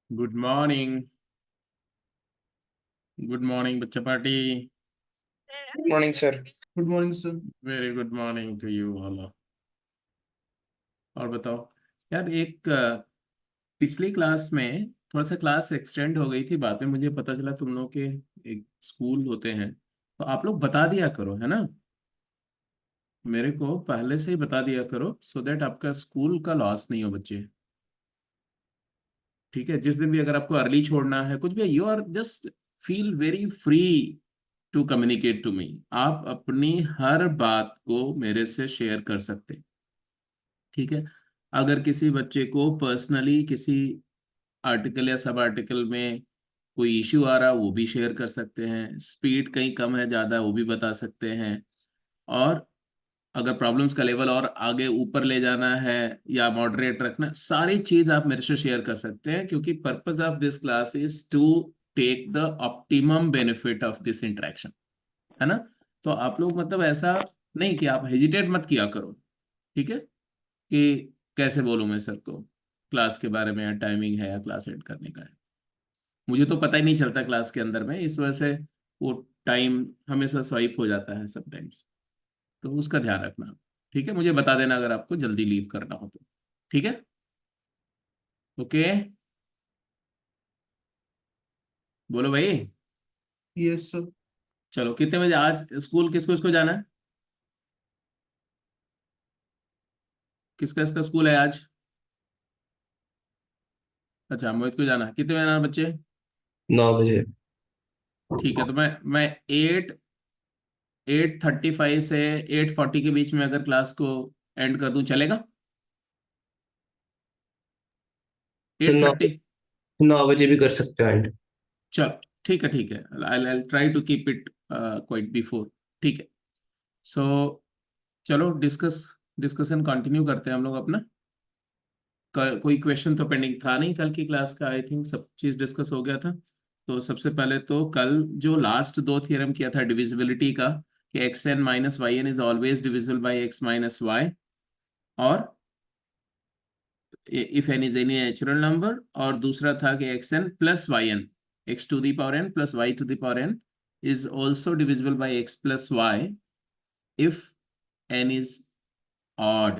Good morning. Good morning बच्चा party. Good morning sir. Good morning sir. Very good morning to you all. और बताओ यार, एक पिछली क्लास में थोड़ा सा क्लास एक्सटेंड हो गई थी। बाद में मुझे पता चला तुम लोग के एक स्कूल होते हैं, तो आप लोग बता दिया करो, है ना। मेरे को पहले से ही बता दिया करो, सो दैट आपका स्कूल का लॉस नहीं हो बच्चे। ठीक है, जिस दिन भी अगर आपको अर्ली छोड़ना है कुछ भी, you are just feel very free to communicate to me. आप अपनी हर बात को मेरे से शेयर कर सकते। ठीक है। अगर किसी बच्चे को पर्सनली किसी आर्टिकल या सब आर्टिकल में कोई इश्यू आ रहा, वो भी शेयर कर सकते हैं। स्पीड कहीं कम है ज़्यादा, वो भी बता सकते हैं। और अगर प्रॉब्लम्स का लेवल और आगे ऊपर ले जाना है या मॉडरेट रखना, सारी चीज आप मेरे से शेयर कर सकते हैं, क्योंकि purpose of this class is to take the optimum benefit of this interaction, है ना। तो आप लोग मतलब ऐसा नहीं कि आप हेजिटेट मत किया करो। ठीक है, कि कैसे बोलूं मैं सर को क्लास के बारे में, या टाइमिंग है या क्लास एड करने का है। मुझे तो पता ही नहीं चलता क्लास के अंदर में, इस वजह से वो टाइम हमेशा स्वाइप हो जाता है समटाइम्स। तो उसका ध्यान रखना। ठीक है, मुझे बता देना अगर आपको जल्दी लीव करना हो तो। ठीक है। ओके। बोलो भाई। Yes sir. चलो, कितने बजे आज स्कूल, किसको किसको जाना है? किसका इसका स्कूल है आज? अच्छा, मोहित को जाना है। कितने बजे आना है बच्चे? 9 बजे। ठीक है, तो मैं 8:35 से 8:40 के बीच में अगर क्लास को एंड कर दूं, चलेगा? तो एट नौ थर्टी 9 बजे भी कर सकते हो एंड। चल, ठीक है ठीक है। I try to keep it quite before. ठीक है। सो चलो, डिस्कशन कंटिन्यू करते हैं हम लोग अपना। कोई क्वेश्चन तो पेंडिंग था नहीं कल की क्लास का, आई थिंक सब चीज डिस्कस हो गया था। तो सबसे पहले तो कल जो लास्ट दो थियरम किया था डिविजिबिलिटी का, कि X N minus Y N is always divisible by X minus Y, और if N is any natural number, और दूसरा था कि X N plus Y N, X to the power N plus Y to the power N is also divisible by X plus Y if N is odd,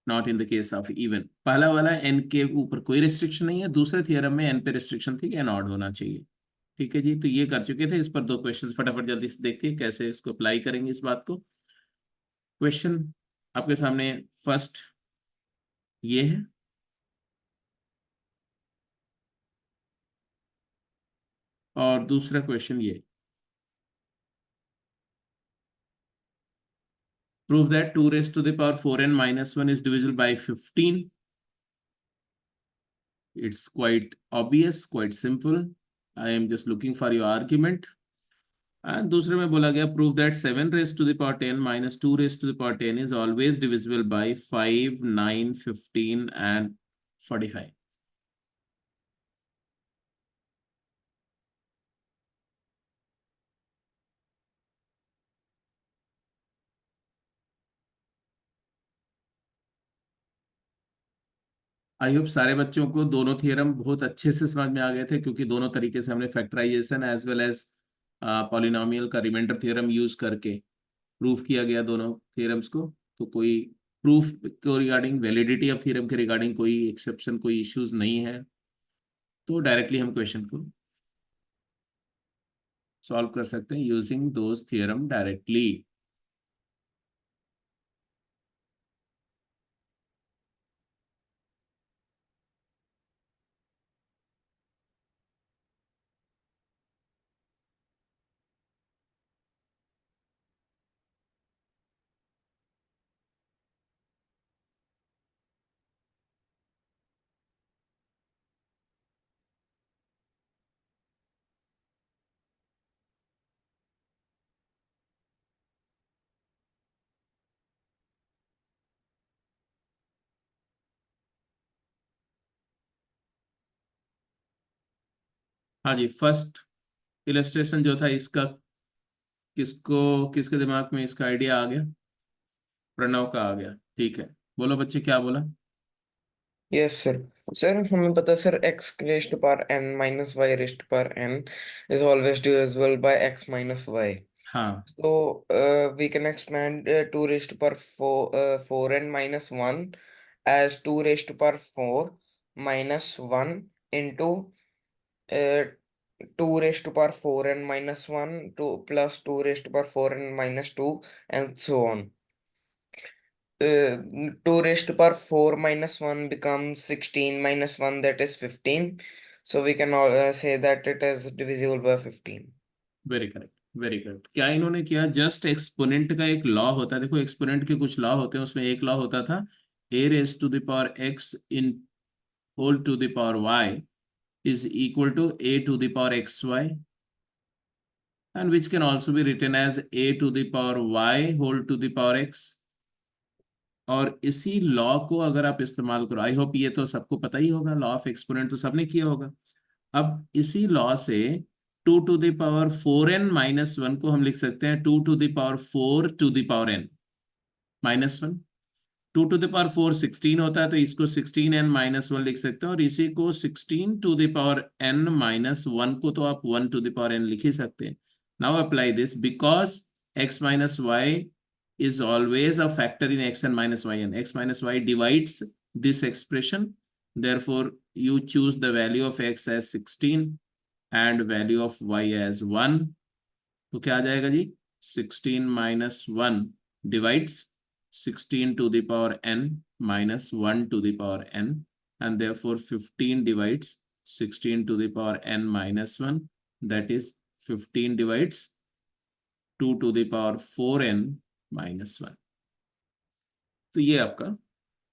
not in the case of even. पहला वाला N के ऊपर कोई restriction नहीं है, दूसरे theorem में N पे रिस्ट्रिक्शन थी कि एन ऑड होना चाहिए। ठीक है जी, तो ये कर चुके थे। इस पर दो क्वेश्चंस फटाफट जल्दी से देखते हैं कैसे इसको अप्लाई करेंगे इस बात को। क्वेश्चन आपके सामने फर्स्ट ये है, और दूसरा क्वेश्चन ये, prove that 2 raised to the power 4n minus 1 is divisible by 15। it's quite obvious, quite simple। I am just looking for your argument। And दूसरे में बोला गया, prove that 7 raise to the power 10 minus 2 raise to the power 10 is always divisible by 5, 9, 15 and 45। I hope सारे बच्चों को दोनों theorem बहुत अच्छे से समझ में आ गए थे, क्योंकि दोनों तरीके से हमने factorization as well as polynomial का रिमाइंडर थ्योरम यूज करके प्रूफ किया गया दोनों थियरम्स को। तो कोई प्रूफ को रिगार्डिंग, वैलिडिटी ऑफ थ्योरम के रिगार्डिंग कोई एक्सेप्शन, कोई इश्यूज नहीं है। तो डायरेक्टली हम क्वेश्चन को सॉल्व कर सकते हैं यूजिंग दोज थ्योरम डायरेक्टली। हाँ जी, फर्स्ट इलस्ट्रेशन जो था इसका, किसको, किसके दिमाग में इसका आइडिया आ गया? प्रणव का आ गया। ठीक है, बोलो बच्चे क्या बोला। Yes sir. सर हमें पता है sir x raised power n minus y raised power N is always divisible by x minus y. हाँ, So we can expand 2 raised to power 4n minus 1 as 2 raised to power 4 minus 1 into uh, 2 raised to power 4n minus 1 to plus 2 raised to power 4n minus 2 and so on. 2 raised to power 4 minus 1 becomes 16 minus 1, that is 15. So we can say that it is divisible by 15. Very correct, very correct. क्या इन्होंने किया, just exponent का एक law होता है, देखो exponent के कुछ लॉ होते हैं, उसमें एक लॉ होता था A raise to the power X in whole to the power Y is equal to a to the power xy, and which can also be written as a to the power y whole to the power x। और इसी law को अगर आप इस्तेमाल करो, I hope ये तो सबको पता ही होगा, लॉ ऑफ एक्सपोनेंट तो सबने किया होगा। अब इसी लॉ से 2 to the power 4n - 1 को हम लिख सकते हैं 2 to the power 4 to the power n - 1। 2 to the power 4 16 होता है, तो इसको 16n - 1 लिख सकते हैं, और इसी को 16 to the power n - 1 को तो आप 1 to the power n लिख ही सकते हैं। Now apply this, because x minus y is always a factor in x and minus y, and x minus y divides this expression. Therefore, you choose the value of x as 16 and value of y as 1। तो क्या आ जाएगा जी, 16 - 1 divides 16 to the power n minus 1 to the power n, and therefore 15 divides 16 to the power n minus 1, that is 15 divides 2 to the power 4n minus 1। तो ये आपका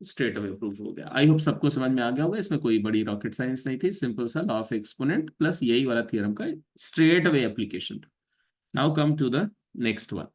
straight away proof हो गया। I hope सबको समझ में आ गया होगा, इसमें कोई बड़ी रॉकेट साइंस नहीं थी, सिंपल सा लॉ ऑफ एक्सपोनेंट प्लस यही वाला थ्योरम का स्ट्रेट अवे एप्लीकेशन था। Now come to the next one.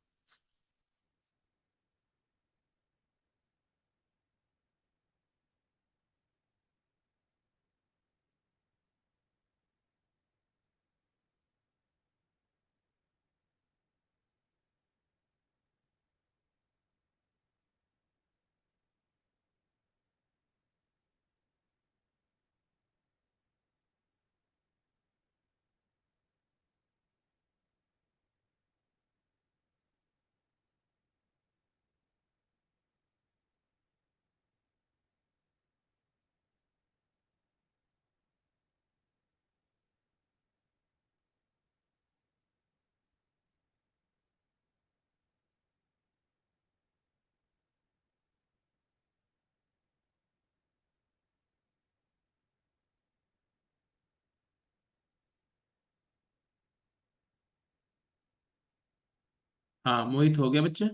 हाँ मोहित, हो गया बच्चे?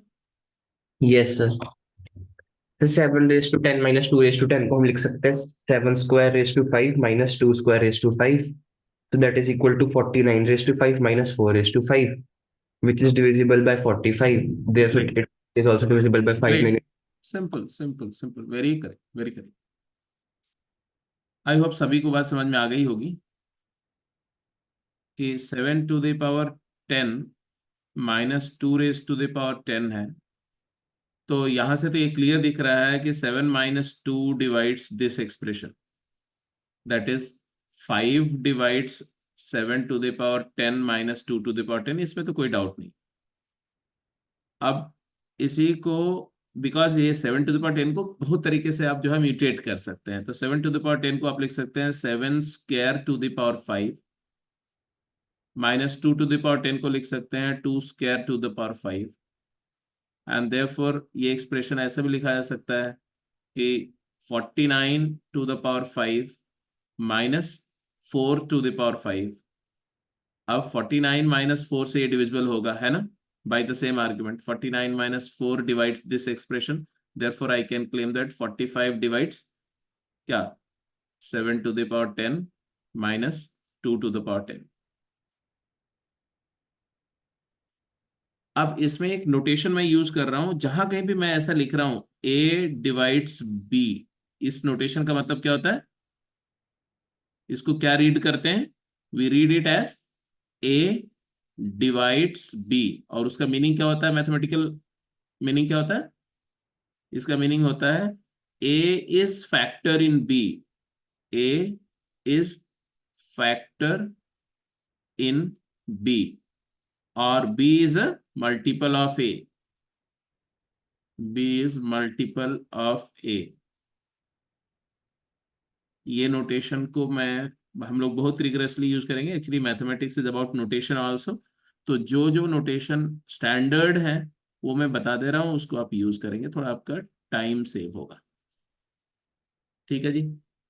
Yes sir. 7 raised to 10 - 2 raised to 10 को हम लिख सकते हैं 7 square raised to 5 - 2 square raised to 5, so that is equal to 49 raised to 5 - 4 raised to 5, which is divisible by 45. Therefore, great, it is also divisible by 5 great, minutes. Simple simple simple, very correct, very correct. I hope सभी को बात समझ में आ गई होगी कि 7 to the power 10 - 2 raised to the power 10 है। तो यहां से तो ये क्लियर दिख रहा है कि 7 - 2 divides this expression, that is 5 divides 7 to the power 10 - 2 to the power 10। इसमें तो कोई डाउट नहीं। अब इसी को, बिकॉज ये 7 to the power 10 को बहुत तरीके से आप जो है म्यूटेट कर सकते हैं, तो 7 to the power 10 को आप लिख सकते हैं 7 square to the power 5, -2 to the power 10 को लिख सकते हैं 2 square to the power 5, and therefore ये एक्सप्रेशन ऐसे भी लिखा जा सकता है कि 49 to the power 5 -4 to the power 5। अब 49 - 4 से ये डिविजिबल होगा, है ना, by the same argument। 49 - 4 divides this expression, therefore I can claim that 45 divides क्या, 7 to the power 10 -2 to the power 10। अब इसमें एक नोटेशन मैं यूज कर रहा हूं, जहां कहीं भी मैं ऐसा लिख रहा हूं a डिवाइड्स b, इस नोटेशन का मतलब क्या होता है, इसको क्या रीड करते हैं, we read it as a divides b। और उसका मीनिंग क्या होता है, मैथमेटिकल मीनिंग क्या होता है, इसका मीनिंग होता है A is factor in B. A is factor in B, or B is a multiple of A. B is multiple of A. ये नोटेशन को हम लोग बहुत रिगरसली यूज करेंगे। Actually mathematics is about notation also. तो जो जो notation standard है वो मैं बता दे रहा हूँ, उसको आप यूज करेंगे, थोड़ा आपका टाइम सेव होगा। ठीक है जी।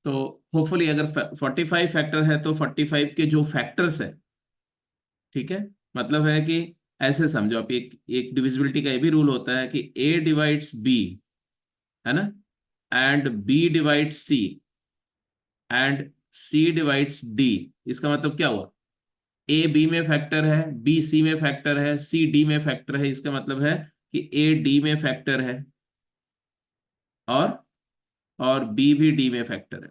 तो होपफुली अगर 45 फैक्टर है तो 45 के जो फैक्टर्स है, ठीक है, मतलब है कि ऐसे समझो आप, एक एक डिविजिबिलिटी का ये भी रूल होता है कि ए डिवाइड्स बी, है ना, and b divides c, and c divides d. इसका मतलब क्या हुआ? ए बी में फैक्टर है, बी सी में फैक्टर है, सी डी में फैक्टर है। इसका मतलब है कि ए डी में फैक्टर है, और बी भी डी में फैक्टर है।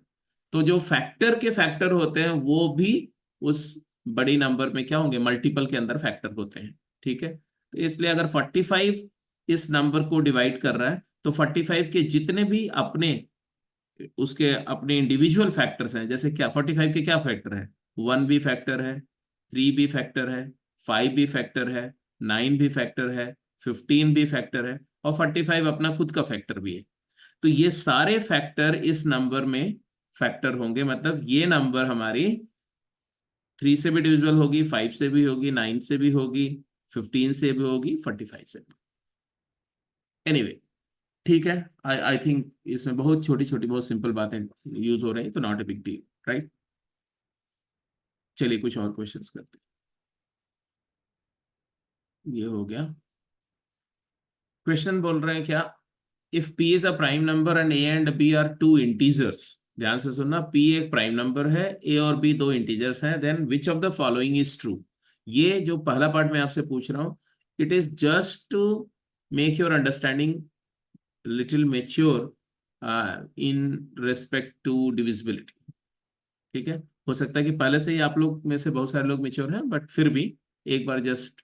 तो जो फैक्टर के फैक्टर होते हैं वो भी उस बड़ी नंबर में क्या होंगे? मल्टीपल के अंदर फैक्टर होते हैं। ठीक है, तो इसलिए अगर 45 इस नंबर को डिवाइड कर रहा है तो 45 के जितने भी अपने उसके अपने इंडिविजुअल फैक्टर्स हैं, जैसे क्या 45 के क्या फैक्टर है? 1 भी फैक्टर है, 3 भी फैक्टर है, 5 भी फैक्टर है, 9 भी फैक्टर है, 15 भी फैक्टर है, और 45 अपना खुद का फैक्टर भी है। तो ये सारे फैक्टर इस नंबर में फैक्टर होंगे। मतलब ये नंबर हमारी 3 से भी डिविजिबल होगी, 5 से भी होगी, 9 से भी होगी, 15 से भी होगी, 45 से भी। एनीवे, ठीक है। आई थिंक इसमें बहुत छोटी छोटी बहुत सिंपल बातें यूज हो रही हैं, तो not a big deal, right. चलिए कुछ और क्वेश्चंस करते हैं। ये हो गया। क्वेश्चन बोल रहे हैं क्या? If P is a prime number and A and B are two integers, ध्यान से सुनना, P एक प्राइम नंबर है, A और B दो इंटीजर्स हैं, then which of the following is true? ये जो पहला पार्ट मैं आपसे पूछ रहा हूँ, it is just to make your understanding little mature in respect to divisibility. ठीक है, हो सकता है कि पहले से ही आप लोग में से बहुत सारे लोग मेच्योर हैं, बट फिर भी एक बार जस्ट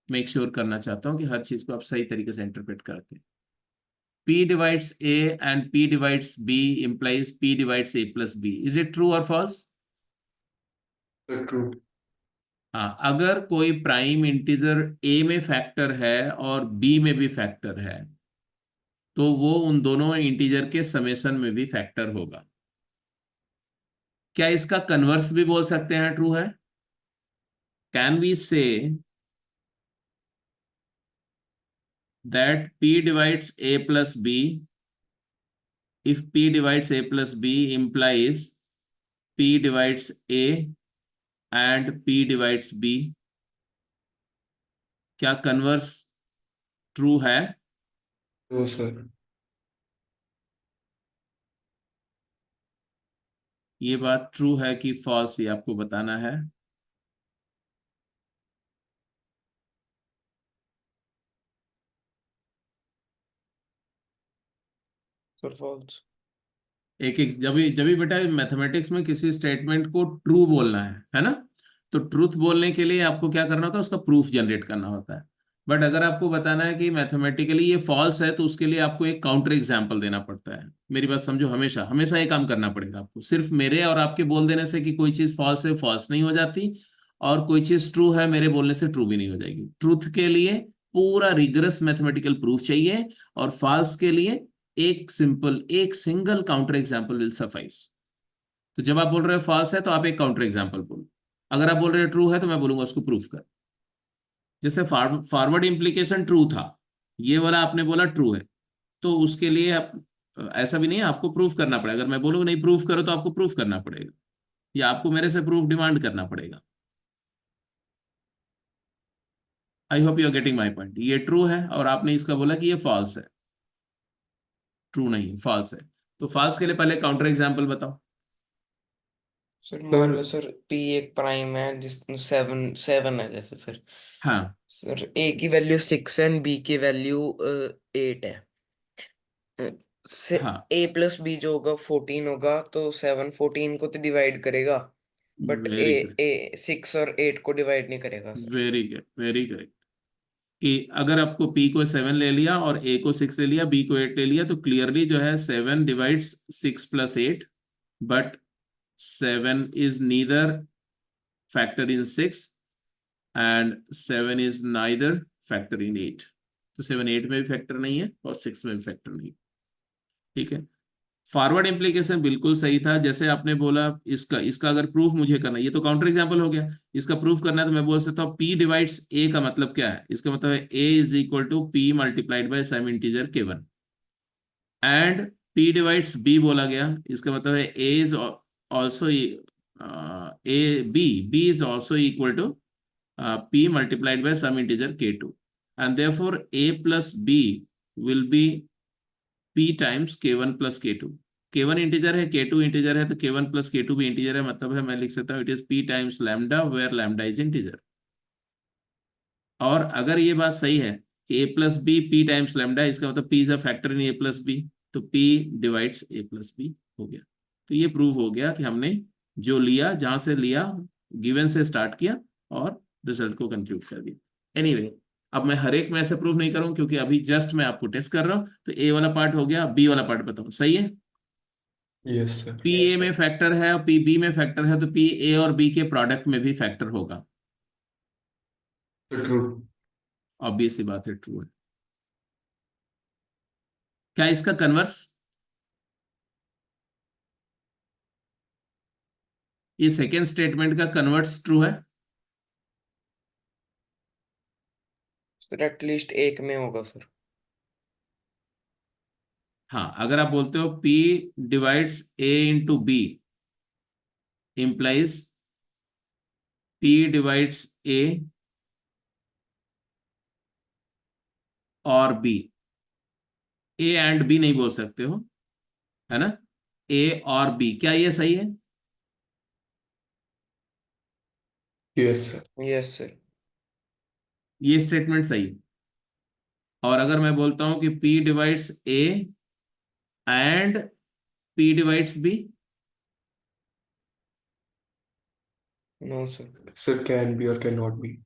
मेक श्योर करना चाहता हूँ कि हर चीज को आप सही तरीके से इंटरप्रेट करते हैं। P divides A and P divides B implies P divides A plus B. Is it true or false? True. हाँ, अगर कोई प्राइम इंटीजर A में फैक्टर है और B में भी फैक्टर है तो वो उन दोनों इंटीजर के समेशन में भी फैक्टर होगा। क्या इसका कन्वर्स भी बोल सकते हैं ट्रू है? Can we say that P divides A plus B, if P divides A plus B implies P divides A and P divides B? क्या कन्वर्स ट्रू है? True sir. ये बात ट्रू है कि फॉल्स, ये आपको बताना है। Sir false. एक एक जब भी बेटा मैथमेटिक्स में किसी स्टेटमेंट को ट्रू बोलना है ना, तो ट्रूथ बोलने के लिए आपको क्या करना होता है? उसका प्रूफ जनरेट करना होता है। बट अगर आपको बताना है कि मैथमेटिकली ये फॉल्स है तो उसके लिए आपको एक काउंटर एग्जाम्पल देना पड़ता है। मेरी बात समझो, हमेशा हमेशा ये काम करना पड़ेगा आपको। सिर्फ मेरे और आपके बोल देने से कि कोई चीज फॉल्स है, फॉल्स नहीं हो जाती, और कोई चीज ट्रू है मेरे बोलने से ट्रू भी नहीं हो जाएगी। ट्रूथ के लिए पूरा रिगरस मैथमेटिकल प्रूफ चाहिए, और फॉल्स के लिए एक single counter example will suffice. तो जब आप बोल रहे हो फॉल्स है तो आप एक काउंटर एग्जाम्पल बोलो, अगर आप बोल रहे हो ट्रू है तो मैं बोलूंगा उसको प्रूफ कर। जैसे फॉरवर्ड इम्प्लीकेशन ट्रू था, ये वाला आपने बोला ट्रू है, तो उसके लिए आप ऐसा भी नहीं है आपको प्रूफ करना पड़ेगा। अगर मैं बोलूँ नहीं प्रूफ करो तो आपको प्रूफ करना पड़ेगा, या आपको मेरे से प्रूफ डिमांड करना पड़ेगा। I hope you are getting my point. ये ट्रू है और आपने इसका बोला कि ये फॉल्स है, ट्रू नहीं फॉल्स है। तो फॉल्स के लिए पहले काउंटर एग्जाम्पल बताओ। सर मान लो सर सर P एक प्राइम है जिसमें सेवन सेवन है जैसे सर। हाँ सर A की वैल्यू 6 है, B की वैल्यू 8 है। से हाँ, A प्लस बी जो होगा 14 होगा, तो 7 14 को तो डिवाइड करेगा, बट ए वेरी गुड, ए 6 और 8 को डिवाइड नहीं करेगा sir. Very good, very correct. कि अगर आपको p को 7 ले लिया और a को 6 ले लिया, b को 8 ले लिया, तो क्लियरली जो है 7 divides 6 plus 8, but 7 is neither factor in 6 and 7 is neither factor in 8। तो 7 8 में भी फैक्टर नहीं है और 6 में भी फैक्टर नहीं है। ठीक है, फॉरवर्ड इम्प्लीकेशन बिल्कुल सही था। जैसे आपने बोला इसका इसका अगर प्रूफ मुझे करना है, ये तो काउंटर एग्जांपल हो गया, इसका प्रूफ करना है तो मैं बोल सकता हूँ p डिवाइड्स a का मतलब क्या है, इसका मतलब है a is equal to p multiplied by some integer k1 and p divides b बोला गया, इसका मतलब है a is also a b is also equal to p multiplied by some integer k2 and therefore a plus b will be p times k1 plus k2। k1 integer है, k2 integer है, तो k1 plus k2 भी integer है, मतलब है मैं लिख सकता हूँ it is p times lambda where lambda is integer. और अगर ये बात सही है कि a plus b p times lambda, इसका मतलब p is a factor in a plus b, तो p divides a plus b हो गया। तो ये प्रूव हो गया कि हमने जो लिया, जहां से लिया, गिवन से स्टार्ट किया और रिजल्ट को कंक्लूड कर दिया। एनीवे अब मैं हर एक में ऐसे प्रूव नहीं करूँ क्योंकि अभी जस्ट मैं आपको टेस्ट कर रहा हूँ। तो ए वाला पार्ट हो गया, बी वाला पार्ट बताओ, सही है? Yes sir. P A yes में सर। फैक्टर है और पी बी में फैक्टर है, तो पी ए और बी के प्रोडक्ट में भी फैक्टर होगा। ट्रू। ऑब्वियस सी बात है, ट्रू है। क्या इसका कन्वर्स, ये सेकेंड स्टेटमेंट का कन्वर्स ट्रू है? सर एटलीस्ट एक में होगा सर। हाँ, अगर आप बोलते हो P divides A into B implies P divides A और B, A एंड B नहीं बोल सकते हो, है ना? A और B, क्या ये सही है? Yes sir. Yes sir. ये स्टेटमेंट सही है। और अगर मैं बोलता हूं कि P divides A and P divides B, no sir. Sir can be और कैन नॉट बी।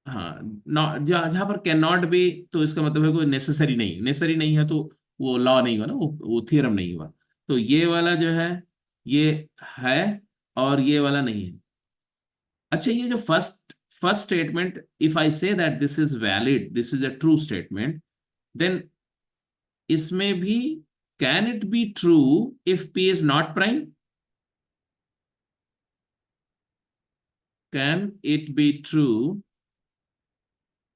हाँ, नॉट, जहाँ जहाँ पर कैन नॉट बी तो इसका मतलब है कोई नेसेसरी नहीं, नेसेसरी नहीं है तो वो लॉ नहीं हुआ ना, वो थियरम नहीं हुआ। तो ये वाला जो ये है और ये वाला नहीं है। अच्छा, ये जो first first statement, if I say that this is valid, this is a true statement, then इसमें भी can it be true if p is not prime? Can it be true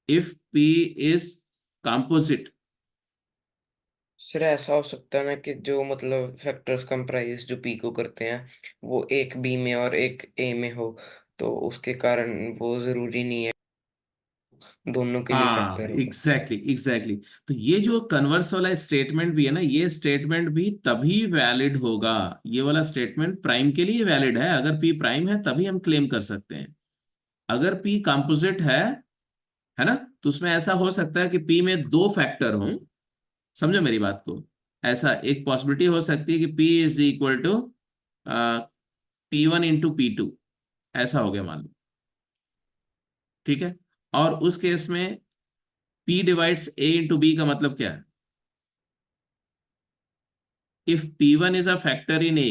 if p is composite? Sir ऐसा हो सकता है ना कि जो मतलब फैक्टर्स कंप्राइज जो पी को करते हैं वो एक बी में और एक ए में हो, तो उसके कारण वो जरूरी नहीं है दोनों के लिए हाँ, फैक्टर हो। Exactly exactly. तो ये जो कन्वर्स वाला स्टेटमेंट भी है ना, ये स्टेटमेंट भी तभी वैलिड होगा, ये वाला स्टेटमेंट प्राइम के लिए वैलिड है, अगर पी प्राइम है तभी हम क्लेम कर सकते हैं। अगर पी कंपोजिट है ना, तो उसमें ऐसा हो सकता है कि पी में दो फैक्टर हों, समझो मेरी बात को। ऐसा एक पॉसिबिलिटी हो सकती है कि p is equal to P1 into P2, ऐसा हो गया मान लो। ठीक है, और उस केस में P divides A into B का मतलब क्या है? If P1 is a factor in A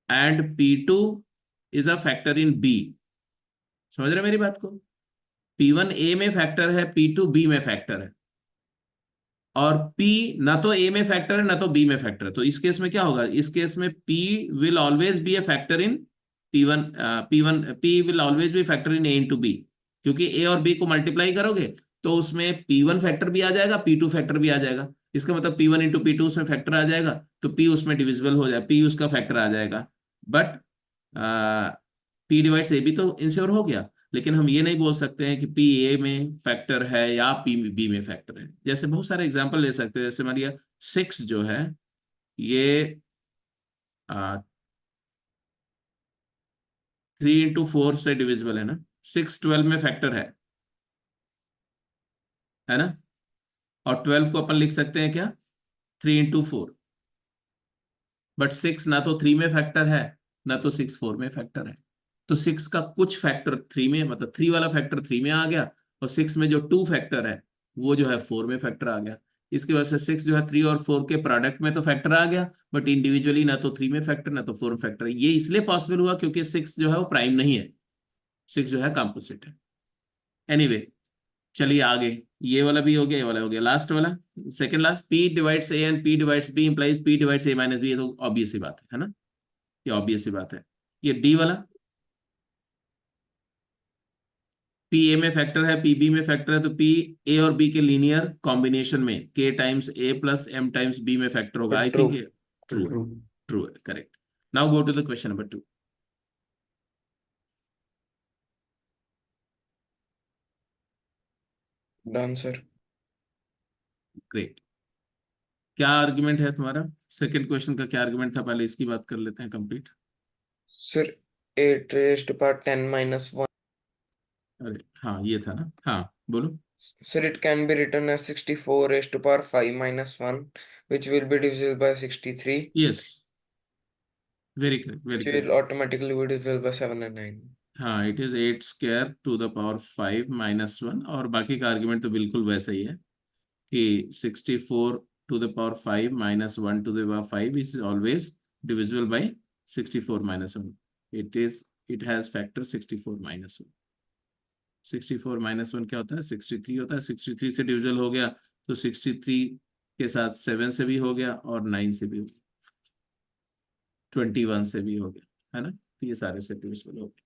and P2 is a factor in B, समझ रहे मेरी बात को? P1 A में फैक्टर है, P2 B में फैक्टर है, और P ना तो A में फैक्टर है ना तो B में फैक्टर है, तो इस केस में क्या होगा? इस केस में P will always be a factor in P1, P1 P will always be factor in A into B, क्योंकि A और B को मल्टीप्लाई करोगे तो उसमें P1 फैक्टर भी आ जाएगा, P2 फैक्टर भी आ जाएगा। इसका मतलब P1 इंटू P2 उसमें फैक्टर आ जाएगा, तो P उसमें डिविजिबल हो जाए, P उसका फैक्टर आ जाएगा। बट P डिवाइड्स ए भी तो इंश्योर हो गया, लेकिन हम ये नहीं बोल सकते हैं कि पी ए में फैक्टर है या पी बी में फैक्टर है। जैसे बहुत सारे एग्जांपल ले सकते हैं, जैसे मान लिया 6 जो है ये 3 इंटू 4 से डिविजिबल है ना, 6 12 में फैक्टर है ना, और 12 को अपन लिख सकते हैं क्या? 3 इंटू 4। बट 6 ना तो 3 में फैक्टर है ना तो 6 4 में फैक्टर है, तो 6 का कुछ फैक्टर 3 में, मतलब 3 वाला फैक्टर 3 में आ गया और 6 में जो 2 फैक्टर है वो जो है 4 में फैक्टर आ गया। इसकी वजह से 6 जो है 3 और 4 के प्रोडक्ट में तो फैक्टर आ गया, बट इंडिविजुअली ना तो 3 में फैक्टर ना तो 4 में फैक्टर। ये इसलिए पॉसिबल हुआ क्योंकि 6 जो है वो प्राइम नहीं है, 6 जो है कंपोजिट है। एनीवे, चलिए आगे। ये वाला भी हो गया, ये वाला हो गया, लास्ट वाला, second last, P divides A and P divides B implies P divides A minus B। ये तो ऑब्वियस सी बात है ना, ये ऑब्वियस सी बात है। ये D वाला, P A में फैक्टर है, P B में फैक्टर है, तो P A और B के लीनियर कॉम्बिनेशन में K times A plus M times B में फैक्टर होगा। आई ट्रू थिंक ट्रू है, ट्रू। ट्रू है, correct. Now go to the question number 2। Done sir. Great. क्या आर्ग्यूमेंट है तुम्हारा? सेकंड क्वेश्चन का क्या आर्ग्यूमेंट था, पहले इसकी बात कर लेते हैं कंप्लीट। सर 8 रेस्ट पर 10 माइनस 1। अरे हाँ, ये था ना, हाँ बोलो। Sir, it can be written as 64 raised to power 5 minus 1, which will be divisible by 63, yes, very correct, very which correct. will automatically be divisible by 7 and 9. हाँ, it is 8 square to the power 5 minus 1, और बाकी का argument तो बिल्कुल वैसा ही है कि 64 to the power 5 minus 1 to the power 5 is always divisible by 64 minus 1। It has factor 64 minus 1। 64 minus 1 क्या होता है? 63 होता है। 63 से डिविजिबल हो गया तो 63 के साथ 7 से भी हो गया और 9 से भी हो गया, 21 से भी हो गया, है ना? तो ये सारे से डिविजिबल हो गए।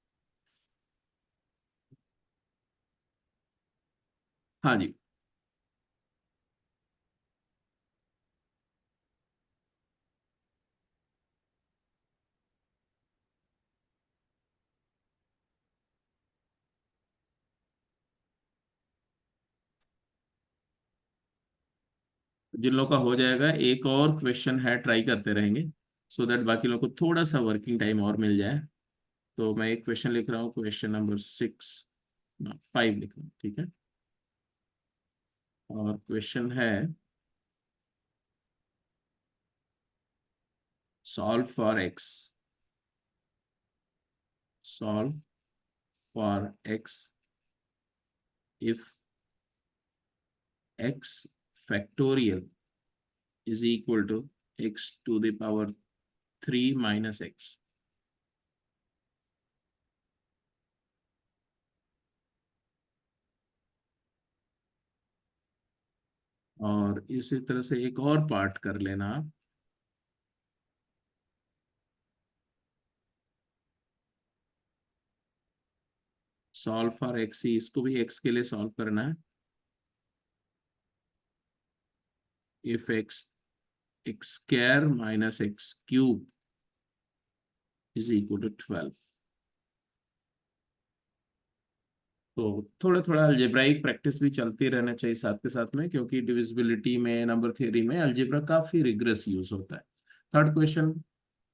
हाँ जी। जिन लोगों का हो जाएगा, एक और क्वेश्चन है, ट्राई करते रहेंगे सो दैट बाकी लोगों को थोड़ा सा वर्किंग टाइम और मिल जाए। तो मैं एक क्वेश्चन लिख रहा हूँ, क्वेश्चन नंबर 6, 5 लिख रहा हूँ, ठीक है? और क्वेश्चन है, solve for x, solve for x if x factorial is equal to x to the power 3 minus x। और इसी तरह से एक और पार्ट कर लेना आप, सॉल्व फॉर एक्स ही, इसको भी एक्स के लिए सॉल्व करना है। If x x square minus x cube is equal to 12। तो थोड़ा थोड़ा अलजेब्राइक प्रैक्टिस भी चलती रहना चाहिए साथ के साथ में, क्योंकि डिविजिबिलिटी में, नंबर थ्योरी में अलजेब्रा काफी रिग्रेस यूज होता है। थर्ड क्वेश्चन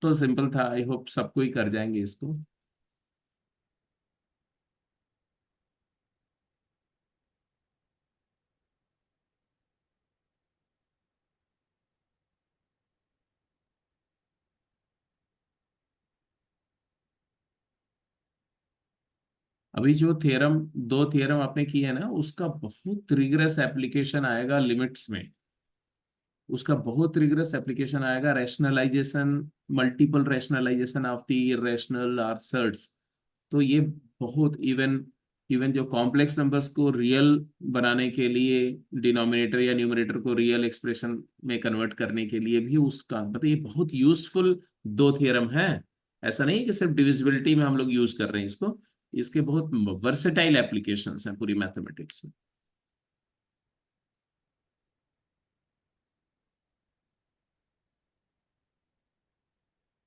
तो सिंपल था, आई होप सबको ही कर जाएंगे इसको। अभी जो थ्योरम, दो थ्योरम आपने किए है ना, उसका बहुत रिग्रेस एप्लीकेशन आएगा लिमिट्स में, उसका बहुत रिग्रेस एप्लीकेशन आएगा rationalization, multiple rationalization of the irrational answers. तो ये बहुत, इवन इवन जो कॉम्प्लेक्स नंबर्स को रियल बनाने के लिए, डिनोमिनेटर या न्यूमरेटर को रियल एक्सप्रेशन में कन्वर्ट करने के लिए भी उसका मतलब, ये बहुत यूजफुल दो थ्योरम है। ऐसा नहीं है कि सिर्फ डिविजिबिलिटी में हम लोग यूज कर रहे हैं इसको, इसके बहुत वर्सेटाइल एप्लीकेशंस हैं पूरी मैथमेटिक्स में।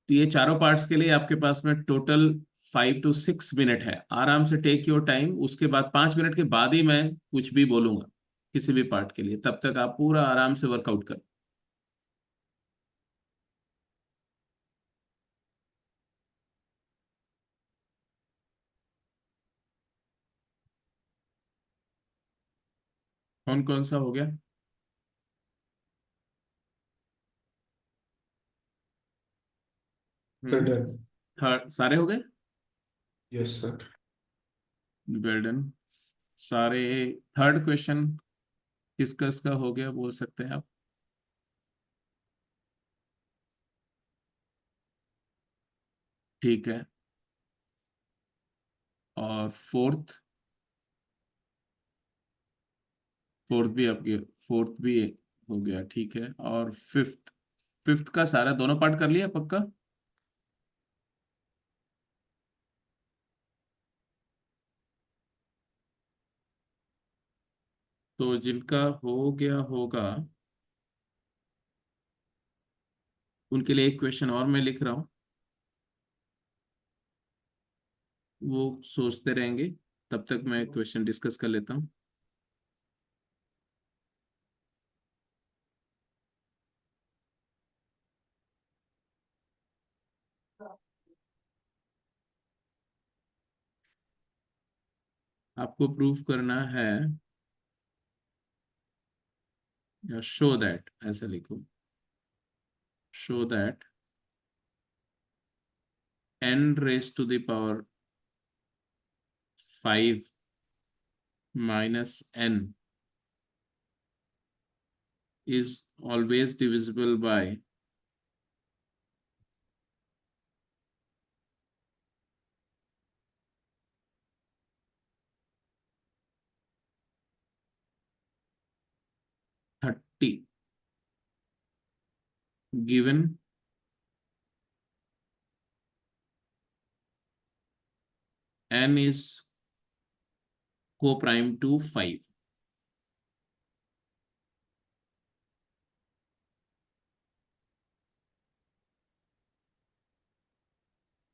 तो ये चारों पार्ट्स के लिए आपके पास में टोटल 5 to 6 मिनट है, आराम से टेक योर टाइम। उसके बाद 5 मिनट के बाद ही मैं कुछ भी बोलूंगा किसी भी पार्ट के लिए, तब तक आप पूरा आराम से वर्कआउट करो। कौन कौन सा हो गया? हम्म। डन। थर्ड सारे हो गए? Yes sir. Well done. सारे थर्ड क्वेश्चन डिस्कस का हो गया बोल सकते हैं आप। ठीक है, और फोर्थ फोर्थ भी आपके फोर्थ भी हो गया। ठीक है, और फिफ्थ फिफ्थ का सारा दोनों पार्ट कर लिया पक्का। तो जिनका हो गया होगा उनके लिए एक क्वेश्चन और मैं लिख रहा हूँ, वो सोचते रहेंगे, तब तक मैं क्वेश्चन डिस्कस कर लेता हूँ। आपको प्रूफ करना है, या शो दैट ऐसा लिखो, show that n raised to the power 5 minus n is always divisible by thirty, given n is co-prime to 5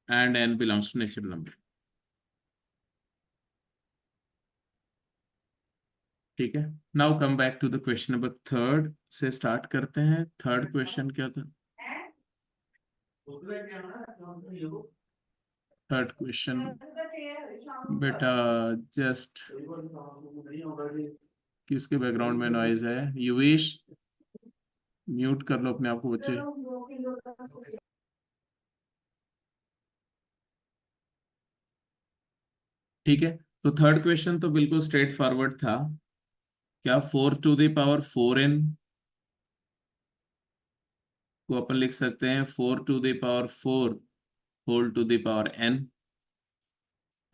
and n belongs to natural number। ठीक है, now come back to the question number third से start करते हैं। Third question क्या था? Third question बेटा, just किसके background में नॉइज है? युवेश, म्यूट कर लो अपने आप को बच्चे। ठीक है, तो थर्ड क्वेश्चन तो बिल्कुल स्ट्रेट फॉरवर्ड था। क्या 4 to the power 4n को अपन लिख सकते हैं 4 to the power 4 whole to the power n,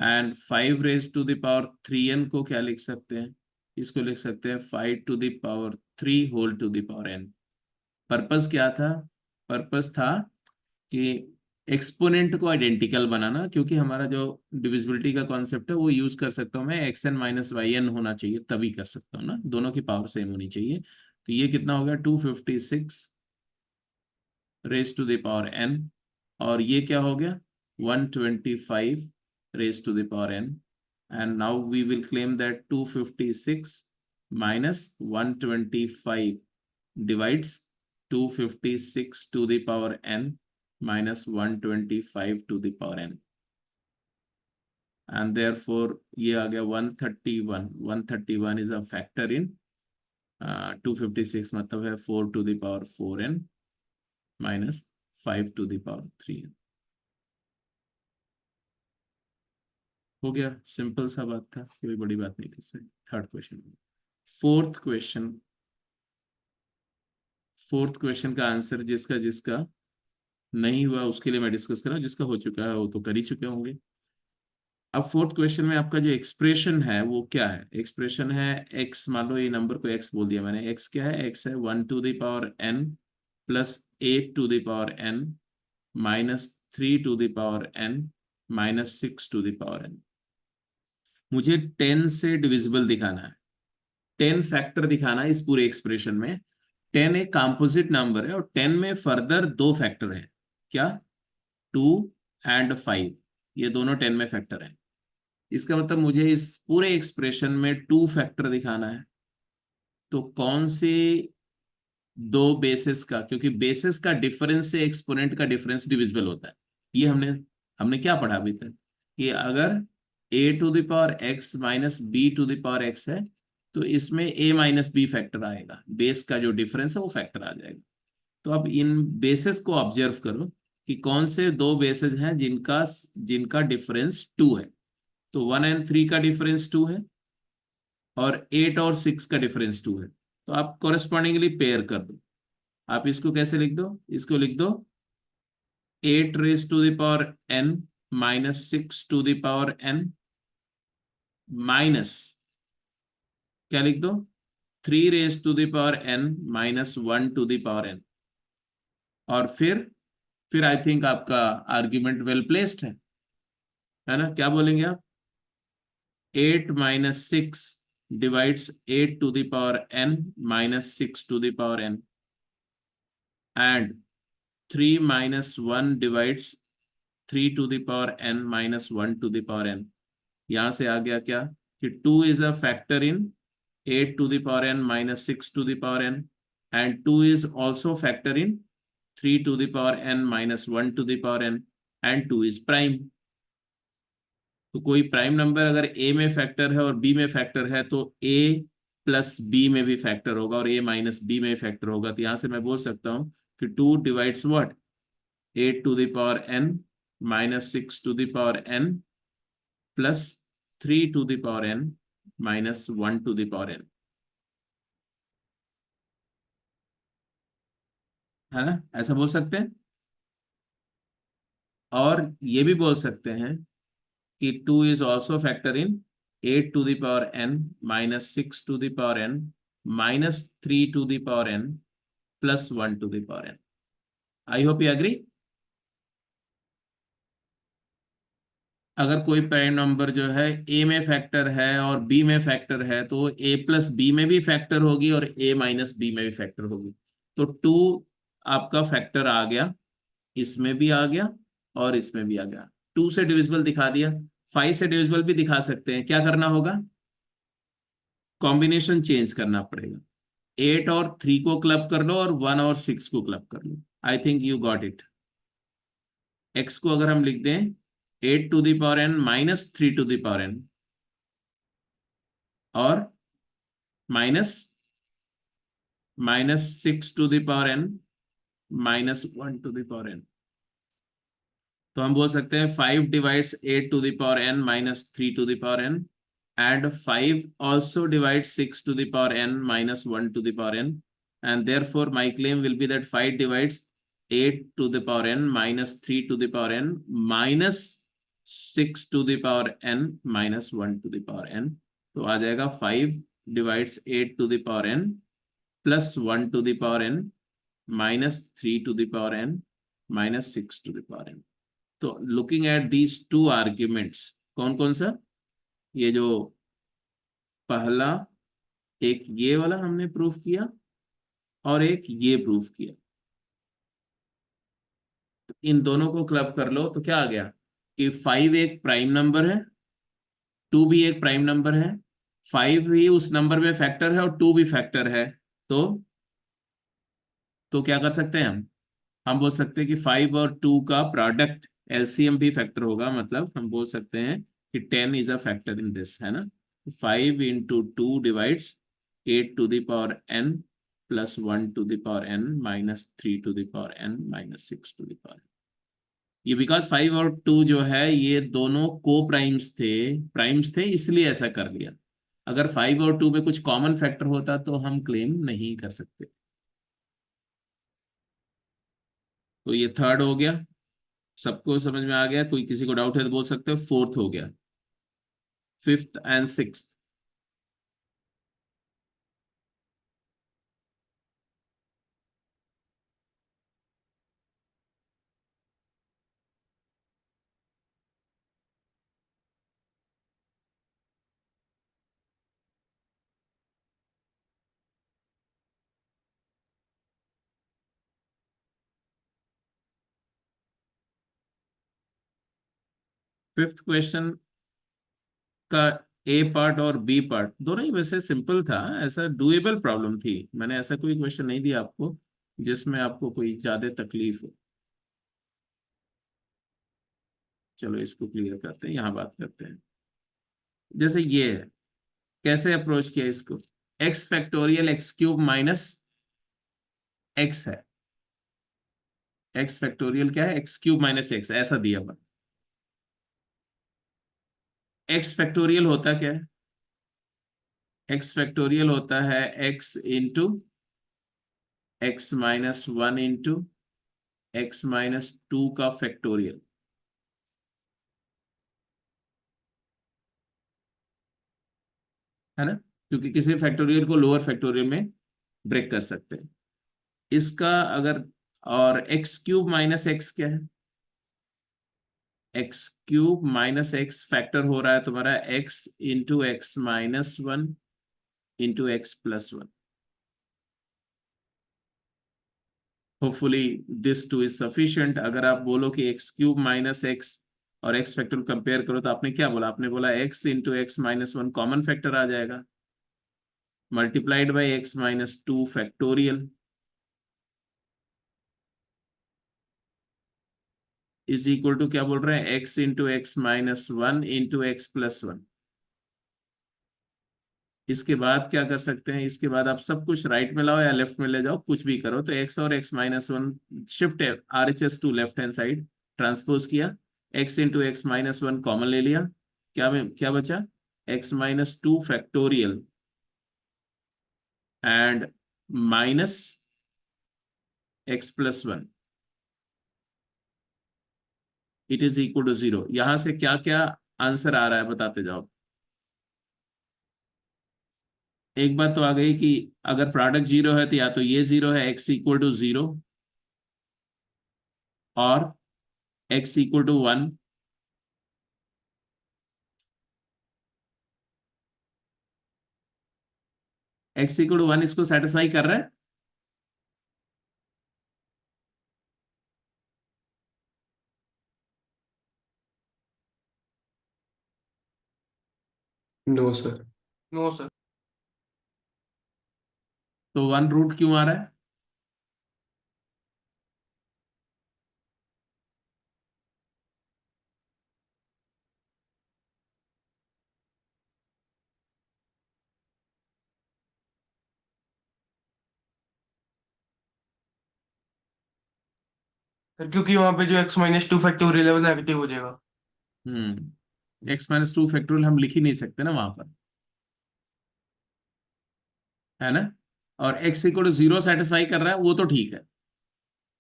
and 5 raised to the power 3n को क्या लिख सकते हैं? इसको लिख सकते हैं 5 to the power 3 whole to the power n। Purpose क्या था? पर्पस था कि एक्सपोनेंट को आइडेंटिकल बनाना, क्योंकि हमारा जो डिविजिबिलिटी का कॉन्सेप्ट है वो यूज कर सकता हूँ मैं, x N minus Y n होना चाहिए तभी कर सकता हूँ ना, दोनों की पावर सेम होनी चाहिए। तो ये कितना हो गया? 256 raise to the power n, और ये क्या हो गया? 125 raise to the power n। And now we will claim that 256 minus 125 divides 256 to the power n minus 125 to the power n, and therefore ये आ गया 131। 131 is a factor in 256, मतलब है 4 to the power 4n minus 5 to the power 3n। हो गया, simple सा बात था, कोई बड़ी बात नहीं थी। Third question. Fourth question, fourth question का आंसर जिसका जिसका नहीं हुआ उसके लिए मैं डिस्कस कर रहा हूँ, जिसका हो चुका है वो तो कर ही चुके होंगे। अब फोर्थ क्वेश्चन में आपका जो एक्सप्रेशन है वो क्या है? एक्सप्रेशन है x, मान लो ये नंबर को x बोल दिया मैंने, x क्या है? x है 1 to the power n plus 8 to the power n minus 3 to the power n minus 6 to the power n। मुझे 10 से डिविजिबल दिखाना है, 10 फैक्टर दिखाना है इस पूरे एक्सप्रेशन में। 10 एक कंपोजिट नंबर है, और 10 में फर्दर दो फैक्टर है। क्या? 2 एंड 5, ये दोनों 10 में फैक्टर है। इसका मतलब मुझे इस पूरे एक्सप्रेशन में 2 फैक्टर दिखाना है। तो कौन से दो बेसिस का, क्योंकि बेसिस का डिफरेंस से एक्सपोनेंट का डिफरेंस डिविजिबल होता है। ये हमने हमने क्या पढ़ा अभी तक, कि अगर a टू the power x minus b to the power x है, तो इसमें a माइनस बी फैक्टर आएगा, बेस का जो डिफरेंस है वो फैक्टर आ जाएगा। तो अब इन बेसिस को ऑब्जर्व करो कि कौन से दो बेसिस हैं जिनका जिनका डिफरेंस 2 है। तो 1 and 3 का डिफरेंस 2 है, और 8 और 6 का डिफरेंस 2 है, तो आप कॉरेस्पॉन्डिंगली पेयर कर दो। आप इसको कैसे लिख दो, इसको लिख दो 8 raise to the power n minus 6 to the power n minus क्या लिख दो 3 raise to the power n minus 1 to the power n। और फिर आई थिंक आपका आर्ग्यूमेंट वेल प्लेस्ड है ना? क्या बोलेंगे आप? 8 minus 6 divides 8 to the power n minus 6 to the power n and 3 minus 1 divides 3 to the power n minus 1 to the power n। यहां से आ गया क्या कि 2 is a factor in 8 to the power n minus 6 to the power n and 2 is also factor in 3 to the power n minus 1 to the power n and 2 is prime। तो कोई prime number अगर a में factor है और b में factor है तो a plus b में भी फैक्टर होगा और a माइनस b में फैक्टर होगा। तो यहां से मैं बोल सकता हूं कि 2 divides what 8 to the power n minus 6 to the power n plus 3 to the power n minus 1 to the power n, है ना? ऐसा बोल सकते हैं। और ये भी बोल सकते हैं कि 2 is also factor in 8 to the power n minus 6 to the power n minus 3 to the power n plus 1 to the power n। I hope you agree. अगर कोई प्राइम नंबर जो है a में फैक्टर है और b में factor है तो a प्लस b में भी फैक्टर होगी और a माइनस b में भी फैक्टर होगी। तो 2 आपका फैक्टर आ गया, इसमें भी आ गया और इसमें भी आ गया। 2 से डिविजिबल दिखा दिया, 5 से डिविजिबल भी दिखा सकते हैं। क्या करना होगा? कॉम्बिनेशन चेंज करना पड़ेगा। 8 और 3 को क्लब कर लो और 1 और 6 को क्लब कर लो। I think you got it. x को अगर हम लिख दें 8 to the power n minus 3 to the power n और minus 6 to the power n minus 1 to the power n। तो हम बोल सकते हैं 5 divides 8 to the power n minus 3 to the power n and 5 also divides 6 to the power n minus 1 to the power n, and therefore my claim will be that 5 divides 8 to the power n minus 3 to the power n minus 6 to the power n minus 1 to the power n। तो आ जाएगा 5 divides 8 to the power n plus 1 to the power n minus 3 to the power n minus 6 to the power n। तो looking at these two arguments, कौन कौन सा? ये जो पहला एक ये वाला हमने प्रूफ किया और एक ये प्रूफ किया, तो इन दोनों को क्लब कर लो तो क्या आ गया कि 5 एक प्राइम नंबर है, 2 भी एक प्राइम नंबर है, 5 भी उस नंबर में फैक्टर है और 2 भी फैक्टर है। तो क्या कर सकते हैं हम बोल सकते हैं कि 5 और 2 का प्रोडक्ट एलसीएम भी फैक्टर होगा। मतलब हम बोल सकते हैं कि 10 is a factor in this, है ना? 5 into 2 divides 8 to the power n plus 1 to the power n minus 3 to the power n minus 6 to the power. ये बिकॉज 5 और 2 जो है ये दोनों को प्राइम्स थे इसलिए ऐसा कर लिया। अगर 5 और 2 में कुछ कॉमन फैक्टर होता तो हम क्लेम नहीं कर सकते। तो ये थर्ड हो गया, सबको समझ में आ गया? कोई किसी को डाउट है तो बोल सकते हो। फोर्थ हो गया, fifth and sixth. Fifth question का ए पार्ट और बी पार्ट दोनों ही वैसे सिंपल था, ऐसा डुएबल प्रॉब्लम थी। मैंने ऐसा कोई क्वेश्चन नहीं दिया आपको जिसमें आपको कोई ज्यादा तकलीफ हो। चलो इसको क्लियर करते हैं, यहाँ बात करते हैं। जैसे ये है, कैसे अप्रोच किया इसको? X factorial x cube minus x है। एक्स फैक्टोरियल क्या है? एक्स क्यूब माइनस एक्स, ऐसा दिया हुआ। एक्स फैक्टोरियल होता क्या है? एक्स फैक्टोरियल होता है x into X minus one into X minus to का फैक्टोरियल, है ना, क्योंकि किसी फैक्टोरियल को लोअर फैक्टोरियल में ब्रेक कर सकते हैं। इसका अगर, और एक्स क्यूब माइनस एक्स क्या है, X cube minus X factor हो रहा है तुम्हारा X into X minus one into x plus one. Hopefully this too is sufficient. अगर आप बोलो कि एक्स क्यूब माइनस एक्स और एक्स फैक्टर कंपेयर करो, तो आपने क्या बोला, आपने बोला X into X minus one common factor आ जाएगा, multiplied by X minus two factorial is equal to क्या बोल रहे हैं, X into X minus one into x plus one. इसके बाद क्या कर सकते हैं, इसके बाद आप सब कुछ राइट में लाओ या लेफ्ट में ले जाओ, कुछ भी करो, तो एक्स और X minus one shift R H S to left hand side transpose किया, X into X minus one common ले लिया, क्या बचा, X minus two factorial and minus X plus one, it is equal to zero. यहां से क्या क्या answer आ रहा है बताते जाओ। एक बात तो आ गई कि अगर प्रोडक्ट जीरो है तो या तो ये जीरो है, एक्स इक्वल टू जीरो, और x equal to one. X equal to one इसको सेटिस्फाई कर रहा है। No sir. No sir. तो वन रूट क्यों आ रहा है, सर क्योंकि वहां पे जो एक्स माइनस टू फैक्टोरियल है वो नेगेटिव हो जाएगा। एक्स माइनस टू फैक्टोरियल हम लिख ही नहीं सकते ना वहां पर, है ना। और x equal to zero satisfy कर रहा है, वो तो ठीक है,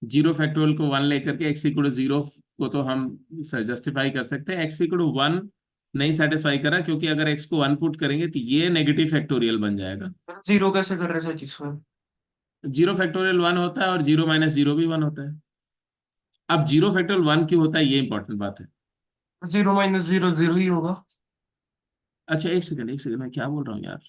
जीरो फैक्टोरियल को वन लेकर के एक्स इक्वल टू जीरो को तो हम जस्टिफाई कर सकते हैं। एक्स इक्वल टू वन नहीं सेटिस्फाई कर रहा, क्योंकि अगर एक्स को वन पुट करेंगे तो ये नेगेटिव फैक्टोरियल बन जाएगा। जीरो कैसे कर रहे हैं सर इसमें? जीरो फैक्टोरियल वन होता है और जीरो माइनस जीरो भी वन होता है। अब जीरो फैक्टोरियल वन क्यों होता है, ये इंपॉर्टेंट बात है। जीरो माइनस जीरो जीरो ही होगा। अच्छा एक सेकंड, मैं क्या बोल रहा हूँ यार।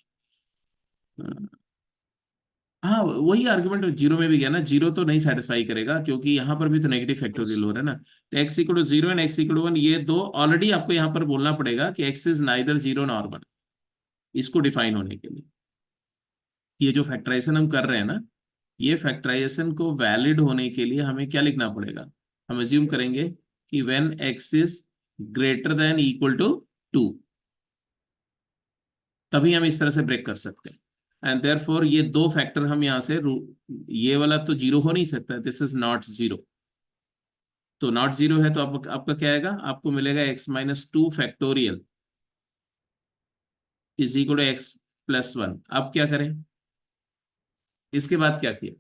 हाँ वही आर्गुमेंट जीरो में भी गया ना, जीरो तो नहीं सेटिस्फाई करेगा क्योंकि यहाँ पर भी तो नेगेटिव फैक्टोरियल हो रहा है ना। तो x equal to zero and x equal to one, ये दो ऑलरेडी आपको यहाँ पर बोलना पड़ेगा कि x is neither zero nor one, इसको डिफाइन होने के लिए। ये जो फैक्टराइजेशन हम कर रहे हैं ना, ये फैक्टराइजेशन को वैलिड होने के लिए हमें क्या लिखना पड़ेगा, हम अज्यूम करेंगे कि when x is greater than equal to two, तभी हम इस तरह से ब्रेक कर सकते हैं। एंड देयरफॉर ये दो फैक्टर हम यहाँ से ये वाला तो जीरो हो नहीं सकता, दिस इज नॉट जीरो। तो नॉट जीरो है तो आपका क्या आएगा, आपको मिलेगा x minus two factorial is equal to x plus one. अब क्या करें, इसके बाद क्या किया,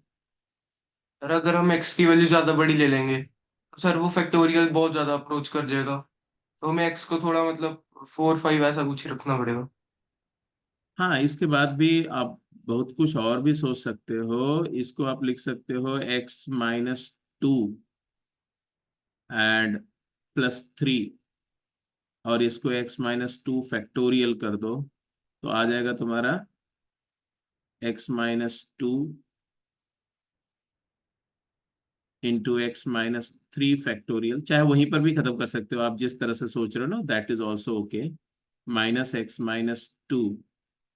सर अगर हम एक्स की वैल्यू ज्यादा बड़ी ले लेंगे तो सर वो फैक्टोरियल बहुत ज्यादा अप्रोच कर जाएगा, तो हमें एक्स को थोड़ा मतलब फोर फाइव ऐसा कुछ रखना पड़ेगा। हाँ इसके बाद भी आप बहुत कुछ और भी सोच सकते हो। इसको आप लिख सकते हो x minus to and plus three, और इसको एक्स माइनस टू फैक्टोरियल कर दो, तो आ जाएगा तुम्हारा x minus to into X minus three factorial. चाहे वहीं पर भी खत्म कर सकते हो आप, जिस तरह से सोच रहे हो ना, that is also okay. Minus x minus two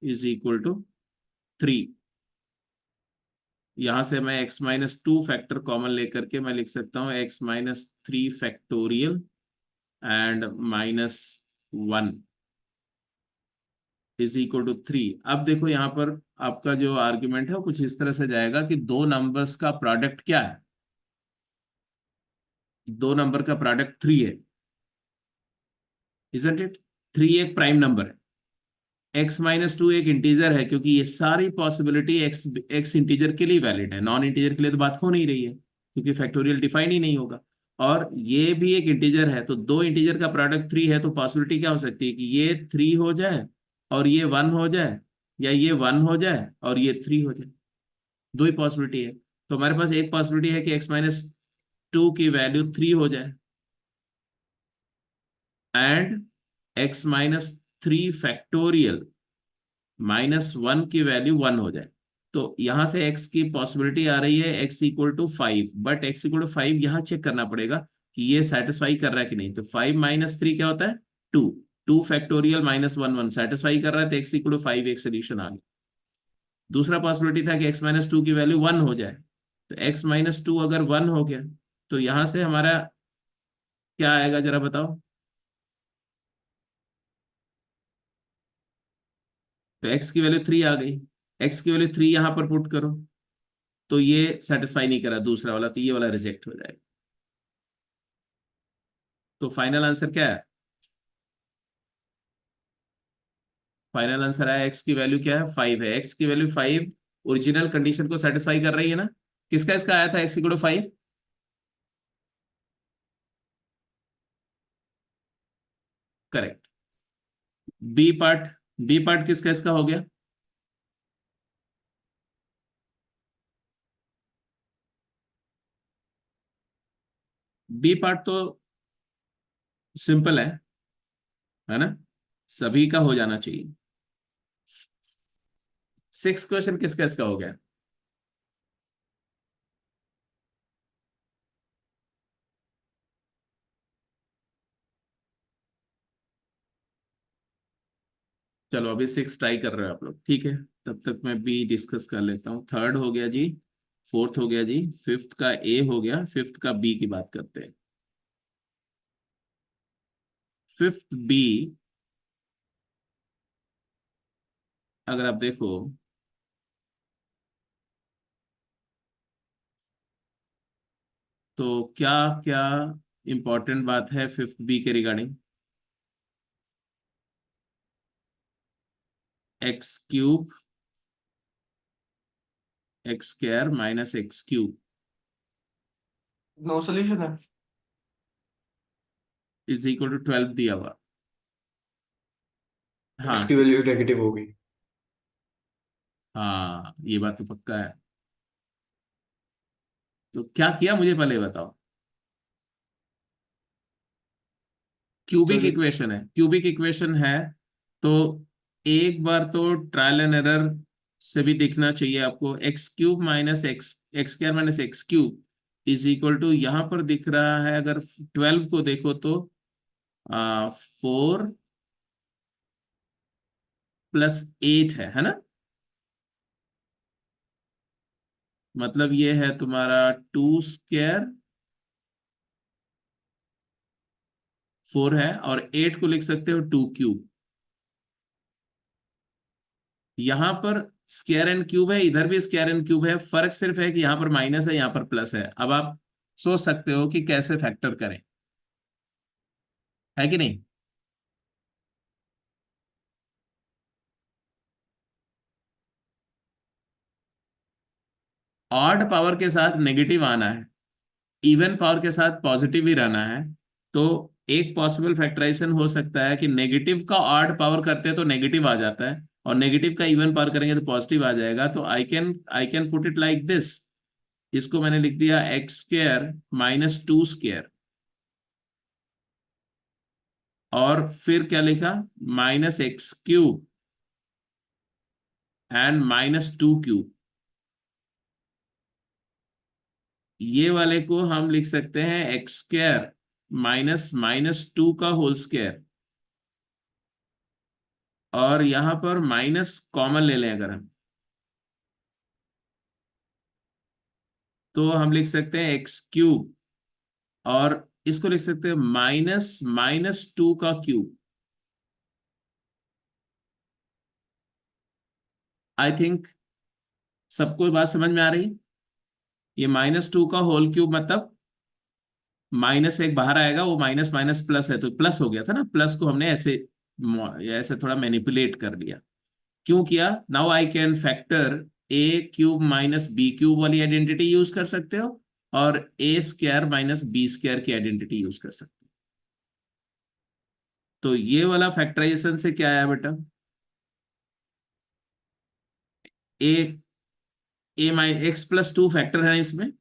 is equal to three. यहां से मैं x minus two factor common लेकर के मैं लिख सकता हूँ x minus three factorial and minus one is equal to three. अब देखो यहाँ पर आपका जो आर्ग्यूमेंट है वो कुछ इस तरह से जाएगा कि दो नंबर्स का प्रोडक्ट क्या है, दो नंबर का प्रोडक्ट थ्री है, इजंट इट। थ्री एक प्राइम नंबर है, एक्स माइनस टू एक इंटीजर है, क्योंकि ये सारी पॉसिबिलिटी एक्स एक्स इंटीजर के लिए वैलिड है, नॉन इंटीजर के लिए तो बात हो नहीं रही है, क्योंकि फैक्टोरियल डिफाइन ही नहीं होगा। और ये भी एक इंटीजर है, तो दो इंटीजर का प्रोडक्ट थ्री है, तो पॉसिबिलिटी क्या हो सकती है कि ये थ्री हो जाए और ये वन हो जाए, या ये वन हो जाए और ये थ्री हो जाए। दो ही पॉसिबिलिटी है। तो हमारे पास एक पॉसिबिलिटी है कि एक्स माइनस टू की वैल्यू थ्री हो जाए and x minus three factorial minus one की वैल्यू वन हो जाए। तो यहां से x की पॉसिबिलिटी आ रही है x equal to five, but x equal to five यहां चेक करना पड़ेगा कि ये सेटिस्फाई कर रहा है कि नहीं। तो फाइव माइनस थ्री क्या होता है, two. Two factorial minus one one satisfy कर रहा है, तो x इक्वल टू फाइव एक सोल्यूशन आ गया। दूसरा पॉसिबिलिटी था कि x माइनस टू की वैल्यू वन हो जाए, तो x माइनस टू अगर वन हो गया तो यहां से हमारा क्या आएगा जरा बताओ। तो x की वैल्यू थ्री आ गई, x की वैल्यू थ्री यहां पर पुट करो, तो ये सेटिस्फाई नहीं करा दूसरा वाला, तो ये वाला रिजेक्ट हो जाएगा। तो फाइनल आंसर क्या है, फाइनल आंसर है एक्स की वैल्यू क्या है, फाइव है। एक्स की वैल्यू फाइव ओरिजिनल कंडीशन को सेटिस्फाई कर रही है ना। किसका इसका आया था x equal to five, correct. B part, b part किसका इसका हो गया, बी पार्ट तो सिंपल है ना, सभी का हो जाना चाहिए। सिक्स क्वेश्चन किसका इसका हो गया, चलो अभी सिक्स ट्राई कर रहे हो आप लोग, ठीक है। तब तक मैं बी डिस्कस कर लेता हूँ। थर्ड हो गया जी, फोर्थ हो गया जी, फिफ्थ का ए हो गया, फिफ्थ का बी की बात करते हैं। फिफ्थ बी अगर आप देखो तो क्या क्या इंपॉर्टेंट बात है फिफ्थ बी के regarding, x cube x square minus x cube no solution है। इज इक्वल टू 12 दिया हुआ। एक्स हाँ की वैल्यू नेगेटिव होगी। हाँ, ये बात तो पक्का है। तो क्या किया मुझे पहले बताओ। क्यूबिक सॉरी, इक्वेशन है, क्यूबिक इक्वेशन है, तो एक बार तो ट्रायल एंड एरर से भी देखना चाहिए आपको। X cube minus x x square minus x cube is equal to, यहां पर दिख रहा है अगर 12 को देखो तो फोर प्लस एट है ना। मतलब ये है तुम्हारा टू स्क्वायर, फोर है, और एट को लिख सकते हो टू क्यूब। यहां पर स्क्वायर एंड क्यूब है, इधर भी स्क्वायर एंड क्यूब है, फर्क सिर्फ है कि यहां पर माइनस है, यहां पर प्लस है। अब आप सोच सकते हो कि कैसे फैक्टर करें, है कि नहीं। ऑड पावर के साथ नेगेटिव आना है, इवन पावर के साथ पॉजिटिव ही रहना है। तो एक पॉसिबल फैक्टराइजेशन हो सकता है कि नेगेटिव का ऑड पावर करते हैं तो नेगेटिव आ जाता है, और नेगेटिव का इवन पावर करेंगे तो पॉजिटिव आ जाएगा। तो I can put it like this, इसको मैंने लिख दिया x square minus two square, और फिर क्या लिखा, minus x cube and minus two cube. ये वाले को हम लिख सकते हैं x square minus minus two का होल स्क्वायर, और यहां पर माइनस कॉमन ले लें अगर हम, तो हम लिख सकते हैं एक्स क्यूब, और इसको लिख सकते हैं माइनस माइनस टू का क्यूब। आई थिंक सबको बात समझ में आ रही। ये माइनस टू का होल क्यूब मतलब माइनस एक बाहर आएगा, वो माइनस माइनस प्लस है, तो प्लस हो गया था ना, प्लस को हमने ऐसे ऐसे थोड़ा मैनिपुलेट कर लिया। क्यों किया? Now I can factor a cube minus B cube वाली आइडेंटिटी यूज कर सकते हो, और a square minus b square की आइडेंटिटी यूज कर सकते हो। तो ये वाला फैक्टराइजेशन से क्या आया बेटा? ए ए my X plus two factor है इसमें,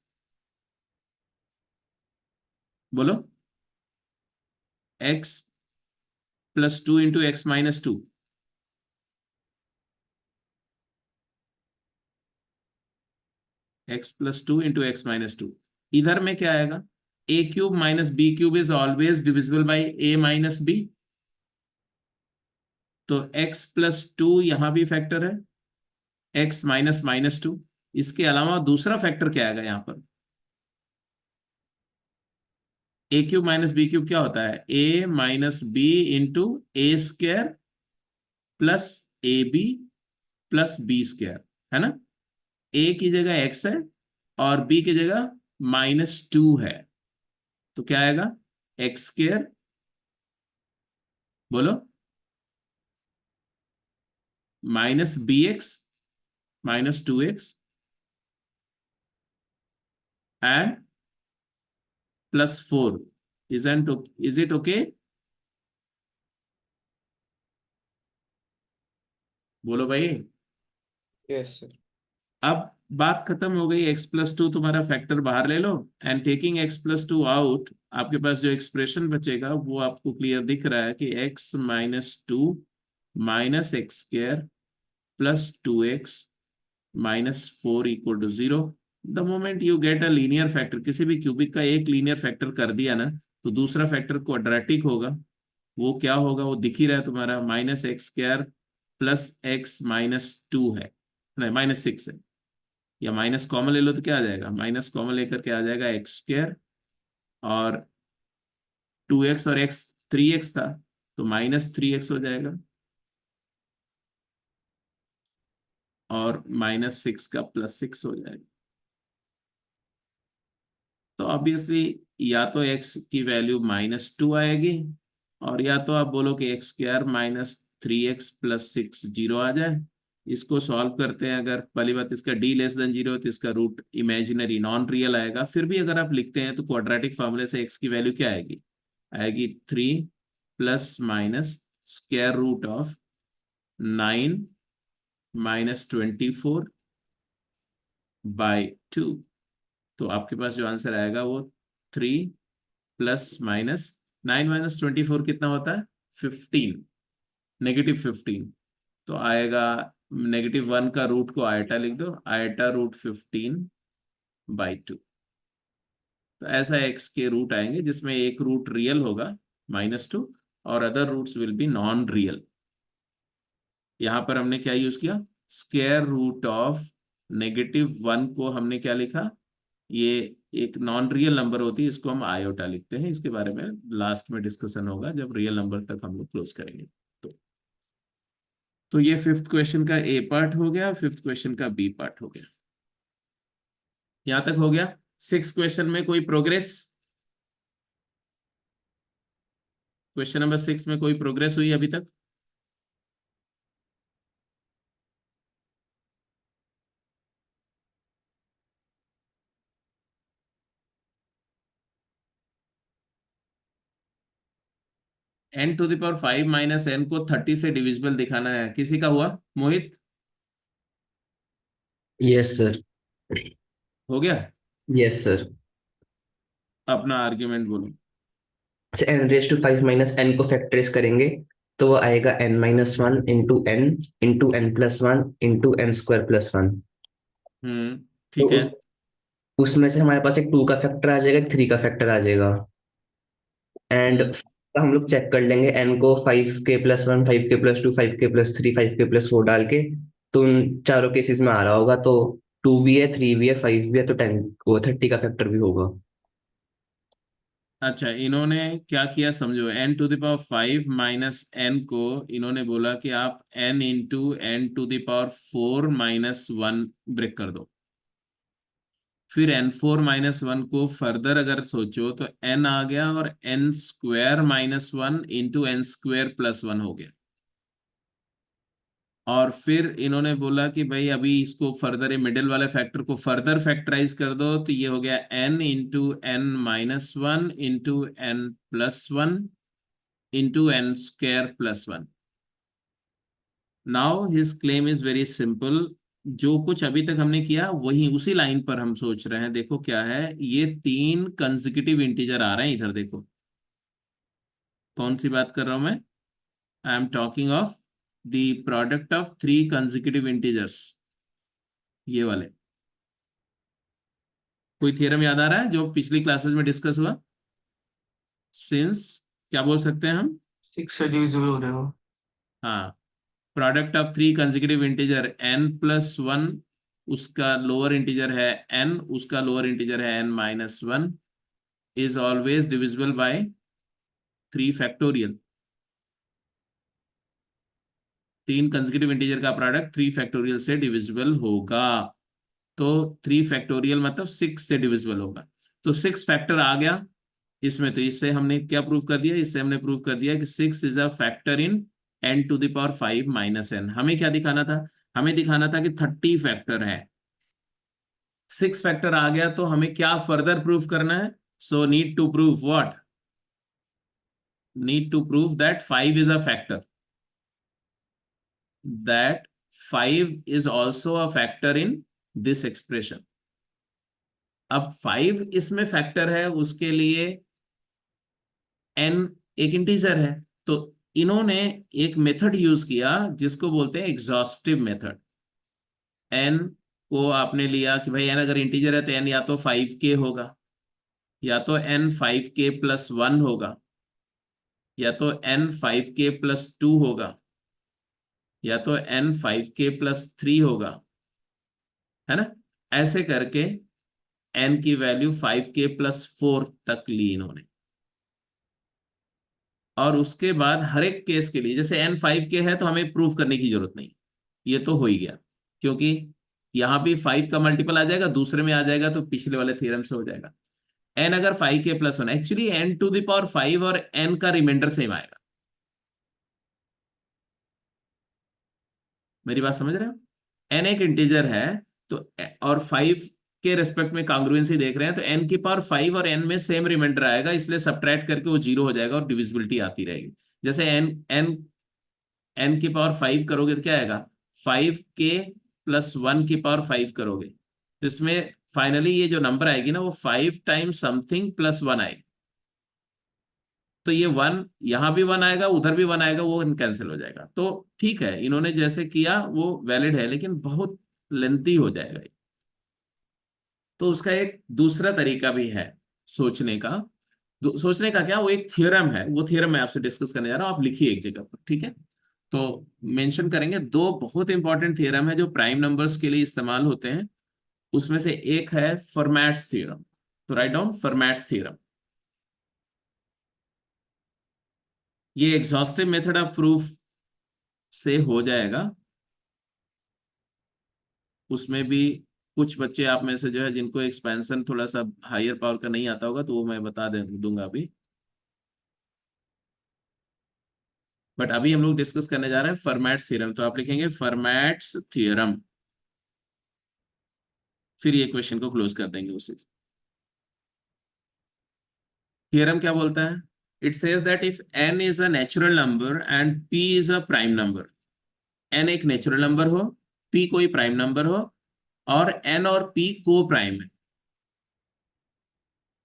बोलो। X plus two into X minus two, x plus two into X minus two. इधर में क्या आएगा? A cube minus B cube is always divisible by A minus B, तो X plus two यहां भी फैक्टर है, एक्स माइनस माइनस टू। इसके अलावा दूसरा फैक्टर क्या आएगा यहां पर? A cube minus B cube क्या होता है? A minus B into A square plus A B plus B square, है ना? ए की जगह एक्स है और बी की जगह माइनस टू है, तो क्या आएगा? एक्स स्क्वायर, बोलो, minus B X minus two X and plus four. Is it okay? बोलो भाई। Yes sir. अब बात खत्म हो गई, एक्स प्लस टू तुम्हारा फैक्टर बाहर ले लो, and taking X plus two out, आपके पास जो एक्सप्रेशन बचेगा वो आपको क्लियर दिख रहा है कि x minus two minus x square plus two x minus four equal to zero. The moment you get a linear factor, किसी भी क्यूबिक का एक लीनियर फैक्टर कर दिया ना, तो दूसरा फैक्टर क्वाड्रेटिक होगा। वो क्या होगा? वो दिख ही रहा है तुम्हारा, minus x square plus x minus to है, नहीं माइनस सिक्स है। या माइनस कॉमन ले लो तो क्या आ जाएगा? माइनस कॉमन लेकर के आ जाएगा एक्स स्क्वायर, और टू एक्स और एक्स थ्री एक्स था, तो माइनस थ्री एक्स हो जाएगा, और माइनस सिक्स का प्लस सिक्स हो जाएगा। तो ऑब्वियसली या तो एक्स की वैल्यू माइनस टू आएगी, और या तो आप बोलो कि X square minus three X plus six zero आ जाए। इसको सॉल्व करते हैं, अगर पहली बात इसका डी लेस देन जीरो तो इसका रूट इमेजिनरी नॉन रियल आएगा। फिर भी अगर आप लिखते हैं तो क्वाड्रेटिक फॉर्मूले से एक्स की वैल्यू क्या आएगी? आएगी three plus minus square root of nine minus 24 by two. तो आपके पास जो आंसर आएगा वो three plus minus nine minus 24 कितना होता है? 15, नेगेटिव 15। तो आएगा नेगेटिव वन का रूट को आयटा लिख दो, आयटा रूट 15 बाई टू। तो ऐसा एक्स के रूट आएंगे जिसमें एक रूट रियल होगा माइनस टू, और other roots will be non real. यहां पर हमने क्या यूज किया? Square root of negative one को हमने क्या लिखा? ये एक नॉन रियल नंबर होती है, इसको हम आयोटा लिखते हैं। इसके बारे में लास्ट में डिस्कशन होगा जब रियल नंबर तक हम लोग क्लोज करेंगे। तो ये फिफ्थ क्वेश्चन का ए पार्ट हो गया, फिफ्थ क्वेश्चन का बी पार्ट हो गया। यहां तक हो गया। सिक्स क्वेश्चन में कोई प्रोग्रेस? क्वेश्चन नंबर सिक्स में कोई प्रोग्रेस हुई अभी तक? n to the power five minus N को 30 से डिविजिबल दिखाना है, किसी का हुआ? Mohit, yes sir. हो गया? Yes sir. अपना आर्ग्यूमेंट बोलो। N raise to five minus N को फैक्टराइज करेंगे तो वो आएगा n minus one into n plus one into n square plus one. तो ठीक है। उसमें से हमारे पास एक टू का फैक्टर आ जाएगा, थ्री का फैक्टर आ जाएगा, एंड हम्म हम लोग चेक कर लेंगे एन को फाइव के प्लस वन, फाइव के प्लस टू, फाइव के प्लस थ्री, फाइव के प्लस फोर डाल के, तो उन चारों केसेस में आ रहा होगा, तो टू भी है, थ्री भी है, फाइव भी है, तो टेन वो थर्टी का फैक्टर भी होगा। अच्छा, इन्होंने क्या किया समझो, n to the power five minus N को इन्होंने बोला कि आप n इंटू एन to the power four minus one break कर दो। फिर n4 - 1 को फर्दर अगर सोचो तो n आ गया और n² - 1 इंटू n² + 1 हो गया। और फिर इन्होंने बोला कि भाई अभी इसको फर्दर, ये मिडिल वाले फैक्टर को फर्दर फैक्टराइज कर दो, तो ये हो गया n into n-1 into n+1 into n² + 1। Now his claim is very simple. जो कुछ अभी तक हमने किया वही उसी लाइन पर हम सोच रहे हैं। देखो क्या है, ये 3 कंसेक्यूटिव इंटीजर आ रहे हैं इधर। देखो कौन सी बात कर रहा हूं मैं? I am talking of the product of 3 consecutive integers, ये वाले। कोई थ्योरम याद आ रहा है जो पिछली क्लासेस में डिस्कस हुआ? सिंस क्या बोल सकते हैं हम? 6 से डिविजिबल हो जाएगा। हाँ, product of 3 consecutive integer n+1, उसका लोअर इंटीजर है n, उसका लोअर इंटीजर है n-1, is always divisible by 3 factorial. 3 consecutive integer का प्रोडक्ट 3 फैक्टोरियल से डिविजिबल होगा। तो 3 फैक्टोरियल मतलब 6 से डिविजिबल होगा। तो 6 फैक्टर आ गया इसमें। तो इससे हमने क्या प्रूव कर दिया? इससे हमने प्रूव कर दिया कि 6 is a factor in n⁵ - n। हमें क्या दिखाना था? हमें दिखाना था कि 30 फैक्टर है। 6 फैक्टर आ गया तो हमें क्या फर्दर प्रूव करना है? So need to prove what? Need to prove that 5 is a factor, that 5 is also a factor in this expression. अब 5 इसमें फैक्टर है, उसके लिए n एक इंटीजर है। तो इन्होंने एक मेथड यूज किया जिसको बोलते हैं एग्जॉस्टिव मेथड। n को आपने लिया कि भाई n अगर इंटीजर है तो n या तो 5k होगा, या तो n 5k + 1 होगा, या तो n 5k + 2 होगा, या तो n 5k + 3 होगा, है ना? ऐसे करके n की वैल्यू 5k + 4 तक ली इन्होंने। और उसके बाद हर एक केस के लिए, जैसे n 5k है तो हमें प्रूफ करने की जरूरत नहीं, ये तो हो ही गया, क्योंकि यहां भी 5 का मल्टीपल आ जाएगा, दूसरे में आ जाएगा, तो पिछले वाले थ्योरम से हो जाएगा। n अगर 5k + 1, एक्चुअली n⁵ और n का रिमाइंडर सेम आएगा। मेरी बात समझ रहे हो? n एक इंटीजर है, तो और 5 के रेस्पेक्ट में कांग्रुएंसी देख रहे हैं, तो n⁵ और n में सेम रिमाइंडर आएगा, इसलिए सब्ट्रैक्ट करके वो 0 हो जाएगा और डिविजिबिलिटी आती रहेगी। जैसे n⁵ करोगे तो क्या आएगा? 5k + 1⁵ करोगे तो इसमें फाइनली ये जो नंबर आएगी ना, वो 5 टाइम्स समथिंग +1 आएगी। तो ये 1 यहां भी 1 आएगा, उधर भी 1 आएगा, वो कैंसिल हो जाएगा। तो ठीक है, इन्होंने जैसे किया वो वैलिड है, लेकिन बहुत लेंथी हो जाएगा। तो उसका एक दूसरा तरीका भी है सोचने का। सोचने का क्या, वो एक थ्योरम है, वो थ्योरम मैं आपसे डिस्कस करने जा रहा हूं, आप लिखिए एक जगह पर, ठीक है? तो मेंशन करेंगे 2 बहुत इंपॉर्टेंट थ्योरम है जो प्राइम नंबर्स के लिए इस्तेमाल होते हैं। उसमें से एक है फर्मैट्स थ्योरम। तो राइट डाउन फर्मैट्स थ्योरम। ये एग्जॉस्टिव मेथड ऑफ प्रूफ से हो जाएगा। उसमें भी कुछ बच्चे आप में से जो है जिनको एक्सपेंशन थोड़ा सा हायर पावर का नहीं आता होगा, तो वो मैं बता दूंगा अभी। बट अभी हम लोग डिस्कस करने जा रहे हैं फर्मैट्स थ्योरम। तो आप लिखेंगे फर्मैट्स थ्योरम, फिर ये क्वेश्चन को क्लोज कर देंगे उससे। थ्योरम क्या बोलता है? It says that if n is a natural number and p is a prime number, n एक नेचुरल नंबर हो, p कोई प्राइम नंबर हो, और n और p को प्राइम है।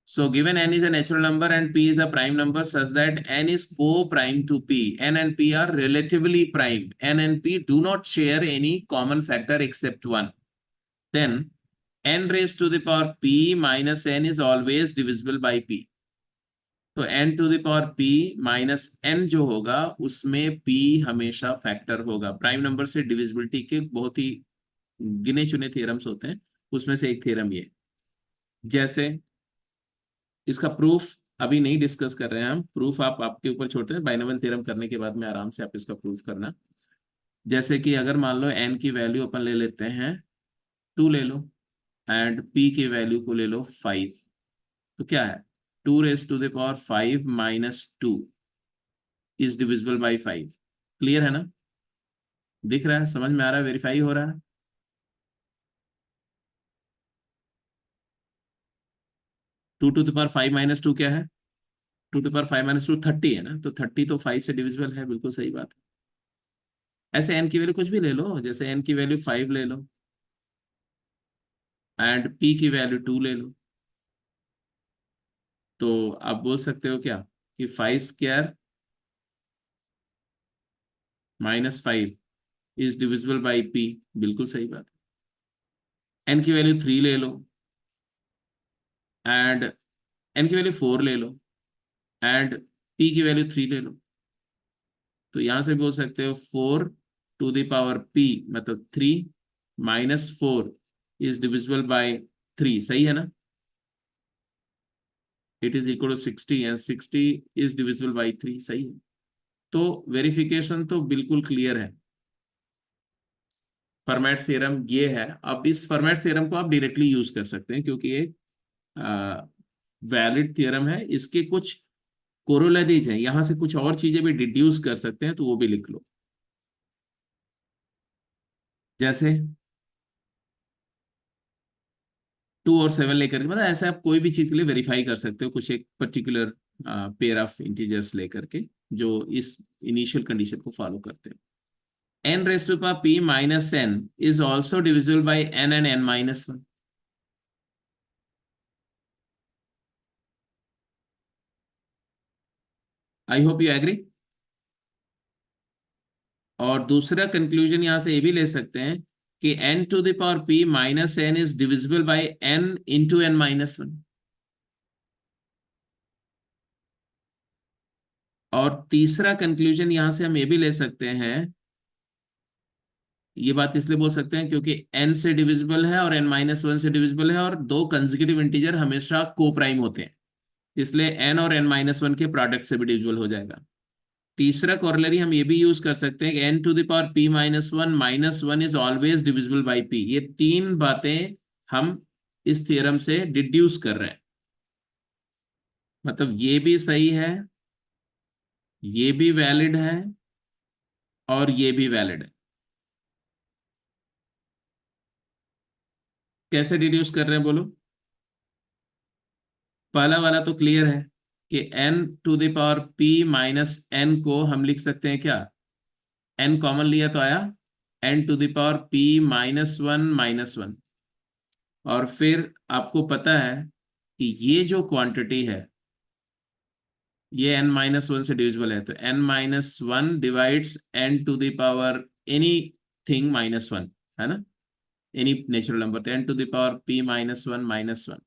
So given n is a natural number and p is a prime number such that n is co-prime to p. n and p are relatively prime. n and p do not share any common factor except 1. Then n raised to the power p minus n is always divisible by p. तो n to the power p minus n जो होगा उसमें p हमेशा factor होगा। Prime number से divisibility के बहुत ही गिने चुने थ्योरम्स होते हैं, उसमें से एक थ्योरम ये। जैसे इसका प्रूफ अभी नहीं डिस्कस कर रहे हैं हम, प्रूफ आप आपके ऊपर छोड़ते हैं, बाइनोमियल थ्योरम करने के बाद में आराम से आप इसका प्रूफ करना। जैसे कि अगर मान लो n की वैल्यू अपन ले लेते हैं 2 ले लो, एंड p की वैल्यू को ले लो 5, तो क्या है 2⁵ minus 2 is divisible by 5। Clear है ना, दिख रहा है, समझ में आ रहा है, वेरीफाई हो रहा है। 2⁵ माइनस 2 क्या है, 2⁵ माइनस 2 30 है ना, तो 30 तो 5 से डिविजिबल है, बिल्कुल सही बात है। ऐसे n की वैल्यू कुछ भी ले लो, जैसे n की वैल्यू 5 ले लो एंड p की वैल्यू 2 ले लो, तो आप बोल सकते हो क्या कि 5² minus 5 is divisible by p, बिल्कुल सही बात है। n की वैल्यू 3 ले लो एंड n की वैल्यू 4 ले लो एंड p की वैल्यू 3 ले लो, तो यहां से बोल सकते हो 4⁵p मतलब 3 माइनस 4 इज डिविजिबल बाय 3, सही है ना, it is equal to 60 and 60 is divisible by 3, सही है। तो वेरिफिकेशन तो बिल्कुल क्लियर है। फॉर्मेट थ्योरम ये है। अब इस फॉर्मेट थ्योरम को आप डायरेक्टली यूज कर सकते हैं क्योंकि ये वैलिड थ्योरम है, इसके कुछ कोरोलरीज हैं, यहां से कुछ और चीजें भी डिड्यूस कर सकते हैं, तो वो भी लिख लो। जैसे 2 और 7 लेकर, मतलब ऐसे आप कोई भी चीज के लिए वेरीफाई कर सकते हो, कुछ एक पर्टिकुलर पेयर ऑफ इंटीजर्स लेकर के जो इस इनिशियल कंडीशन को फॉलो करते हैं। n⁵p minus n is also divisible by n and n minus 1. I hope you agree. और दूसरा कंक्लूजन यहां से ये भी ले सकते हैं कि n⁵p minus n is divisible by n into n minus 1. और तीसरा कंक्लूजन यहां से हम ये भी ले सकते हैं, ये बात इसलिए बोल सकते हैं क्योंकि n से डिविजिबल है और n माइनस 1 से डिविजिबल है, और दो कंसेक्यूटिव इंटीजर हमेशा को प्राइम होते हैं, इसलिए n और n माइनस 1 के प्रोडक्ट से भी डिविजिबल हो जाएगा। तीसरा कॉरोलरी हम ये भी यूज कर सकते हैं कि n⁵p minus 1 minus 1 is always divisible by p। ये तीन बातें हम इस थ्योरम से डिड्यूस कर रहे हैं, मतलब ये भी सही है, ये भी वैलिड है और ये भी वैलिड है। कैसे डिड्यूस कर रहे हैं बोलो। पहला वाला तो क्लियर है कि n⁵p माइनस n को हम लिख सकते हैं क्या, n कॉमन लिया तो आया n⁵p माइनस 1 माइनस 1, और फिर आपको पता है कि ये जो क्वांटिटी है ये n माइनस 1 से डिविजिबल है, तो n minus 1 divides n⁵ any thing minus 1, है ना, एनी नेचुरल नंबर, तो n⁵p माइनस 1 माइनस 1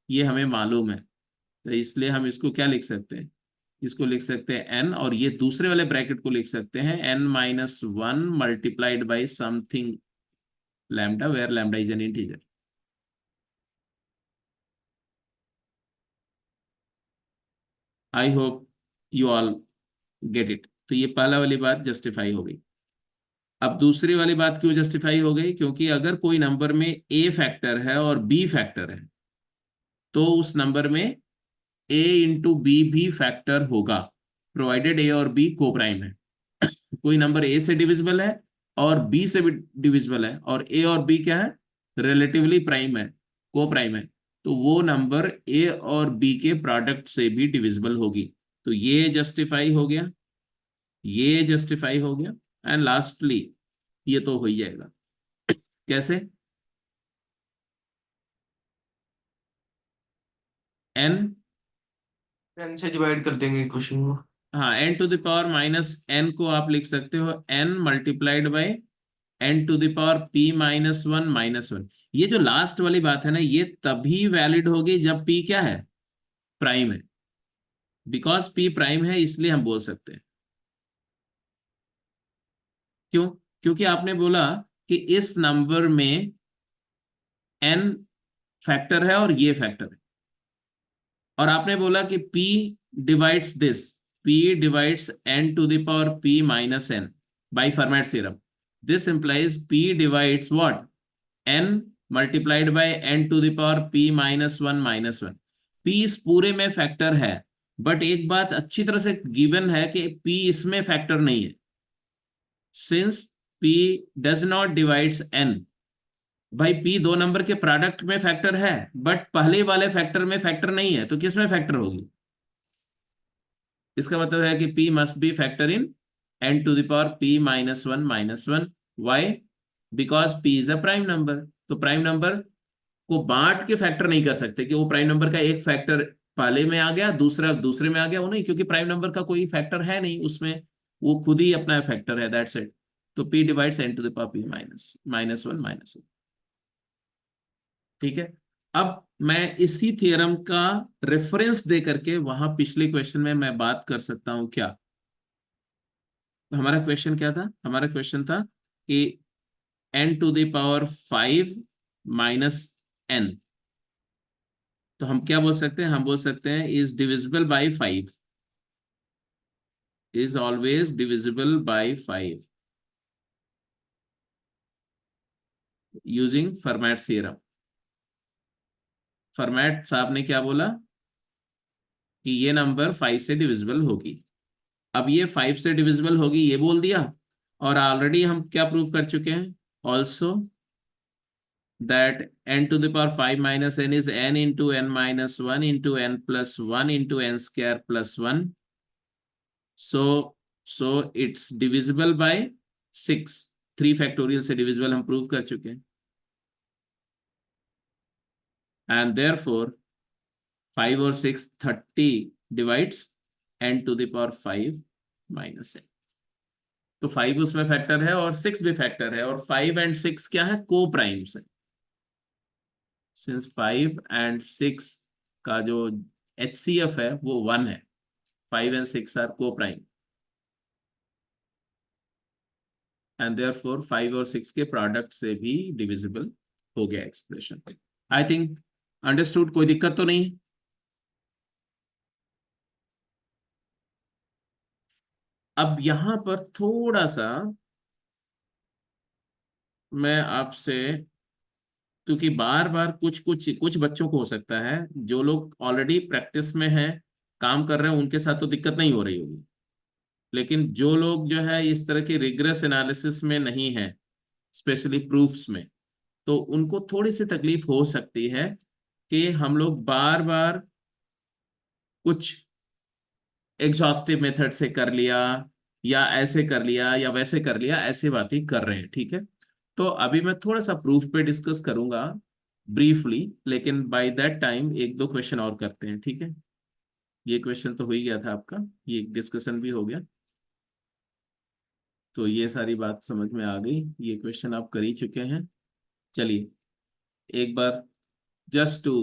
ये हमें मालूम है, तो इसलिए हम इसको क्या लिख सकते हैं, इसको लिख सकते हैं n, और ये दूसरे वाले ब्रैकेट को लिख सकते हैं n minus 1 multiplied by something lambda where lambda is an integer. I hope you all get it. तो ये पहला वाली बात जस्टिफाई हो गई। अब दूसरी वाली बात क्यों जस्टिफाई हो गई, क्योंकि अगर कोई नंबर में a फैक्टर है और b फैक्टर है तो उस नंबर में a इंटू बी भी फैक्टर होगा, प्रोवाइडेड a और b को प्राइम है। कोई नंबर a से डिविजिबल है और b से भी डिविजिबल है और a और b क्या है, रिलेटिवली प्राइम है, को प्राइम है, तो वो नंबर a और b के प्रोडक्ट से भी डिविजिबल होगी। तो ये जस्टिफाई हो गया, ये जस्टिफाई हो गया, एंड लास्टली ये तो हो ही जाएगा। कैसे, n, n से डिवाइड कर देंगे क्वेश्चन को। हाँ n⁵ माइनस n को आप लिख सकते हो n multiplied by n⁵p minus 1 minus 1। ये जो लास्ट वाली बात है ना, ये तभी वैलिड होगी जब p क्या है, प्राइम है, बिकॉज p प्राइम है इसलिए हम बोल सकते हैं। क्यों, क्योंकि आपने बोला कि इस नंबर में n फैक्टर है और ये फैक्टर है, और आपने बोला कि p divides this, p divides n⁵p minus n by Fermat theorem. This implies p divides what, n multiplied by n to the power p minus one. p इस पूरे में फैक्टर है, बट एक बात अच्छी तरह से गिवन है कि p इसमें फैक्टर नहीं है, since p does not divides n। भाई p दो नंबर के प्रोडक्ट में फैक्टर है, बट पहले वाले फैक्टर में फैक्टर नहीं है, तो किस में फैक्टर होगी? इसका मतलब है कि p must be factor in n to the power p minus one. Why? Because p is a prime number. तो प्राइम नंबर को बांट के फैक्टर नहीं कर सकते कि वो प्राइम नंबर का एक फैक्टर पहले में आ गया, दूसरा दूसरे में आ गया, वो नहीं, क्योंकि प्राइम नंबर का कोई फैक्टर है नहीं उसमें, वो खुद ही अपना फैक्टर है, दैट्स इट। तो p divides n to the power p minus one. ठीक है। अब मैं इसी थ्योरम का रेफरेंस दे करके वहां पिछले क्वेश्चन में मैं बात कर सकता हूं क्या? हमारा क्वेश्चन क्या था? हमारा क्वेश्चन था कि n to the power 5 minus n, तो हम क्या बोल सकते हैं? हम बोल सकते हैं is divisible by 5, is always divisible by 5 using Fermat theorem. Fermat साहब ने क्या बोला कि ये नंबर 5 से डिविजिबल होगी। अब ये 5 से डिविजिबल होगी ये बोल दिया, और ऑलरेडी हम क्या प्रूव कर चुके हैं? Also that n to the power 5 minus n is n into n minus one into n plus one into n square plus one. So it's divisible by 6। 3 factorial से डिविजिबल हम prove कर चुके हैं, and therefore 5 और 6 30 divides n to the power 5 minus n। तो 5 उसमें factor है और 6 भी फैक्टर है, और 5 एंड 6 क्या है? को प्राइम्स है। सिंस 5 एंड 6 का जो HCF है वो 1 है, 5 एंड 6 आर को प्राइम, एंड देयरफॉर 5 और 6 के प्रोडक्ट से भी डिविजिबल हो गया एक्सप्रेशन। आई थिंक अंडरस्टूड, कोई दिक्कत तो नहीं? अब यहां पर थोड़ा सा मैं आपसे, क्योंकि बार बार कुछ कुछ कुछ बच्चों को हो सकता है जो लोग ऑलरेडी प्रैक्टिस में हैं, काम कर रहे हैं, उनके साथ तो दिक्कत नहीं हो रही होगी, लेकिन जो लोग जो है इस तरह के रिग्रेस एनालिसिस में नहीं है, स्पेशली प्रूफ्स में, तो उनको थोड़ी सी तकलीफ हो सकती है कि हम लोग बार बार कुछ एग्जॉस्टिव मेथड से कर लिया, या ऐसे कर लिया, या वैसे कर लिया, ऐसे बात ही कर रहे हैं। ठीक है, तो अभी मैं थोड़ा सा प्रूफ पे डिस्कस करूंगा ब्रीफली, लेकिन बाय दैट टाइम एक दो क्वेश्चन और करते हैं। ठीक है, ये क्वेश्चन तो हो ही गया था आपका, ये डिस्कशन भी हो गया, तो ये सारी बात समझ में आ गई, ये क्वेश्चन आप कर ही चुके हैं। चलिए एक बार just to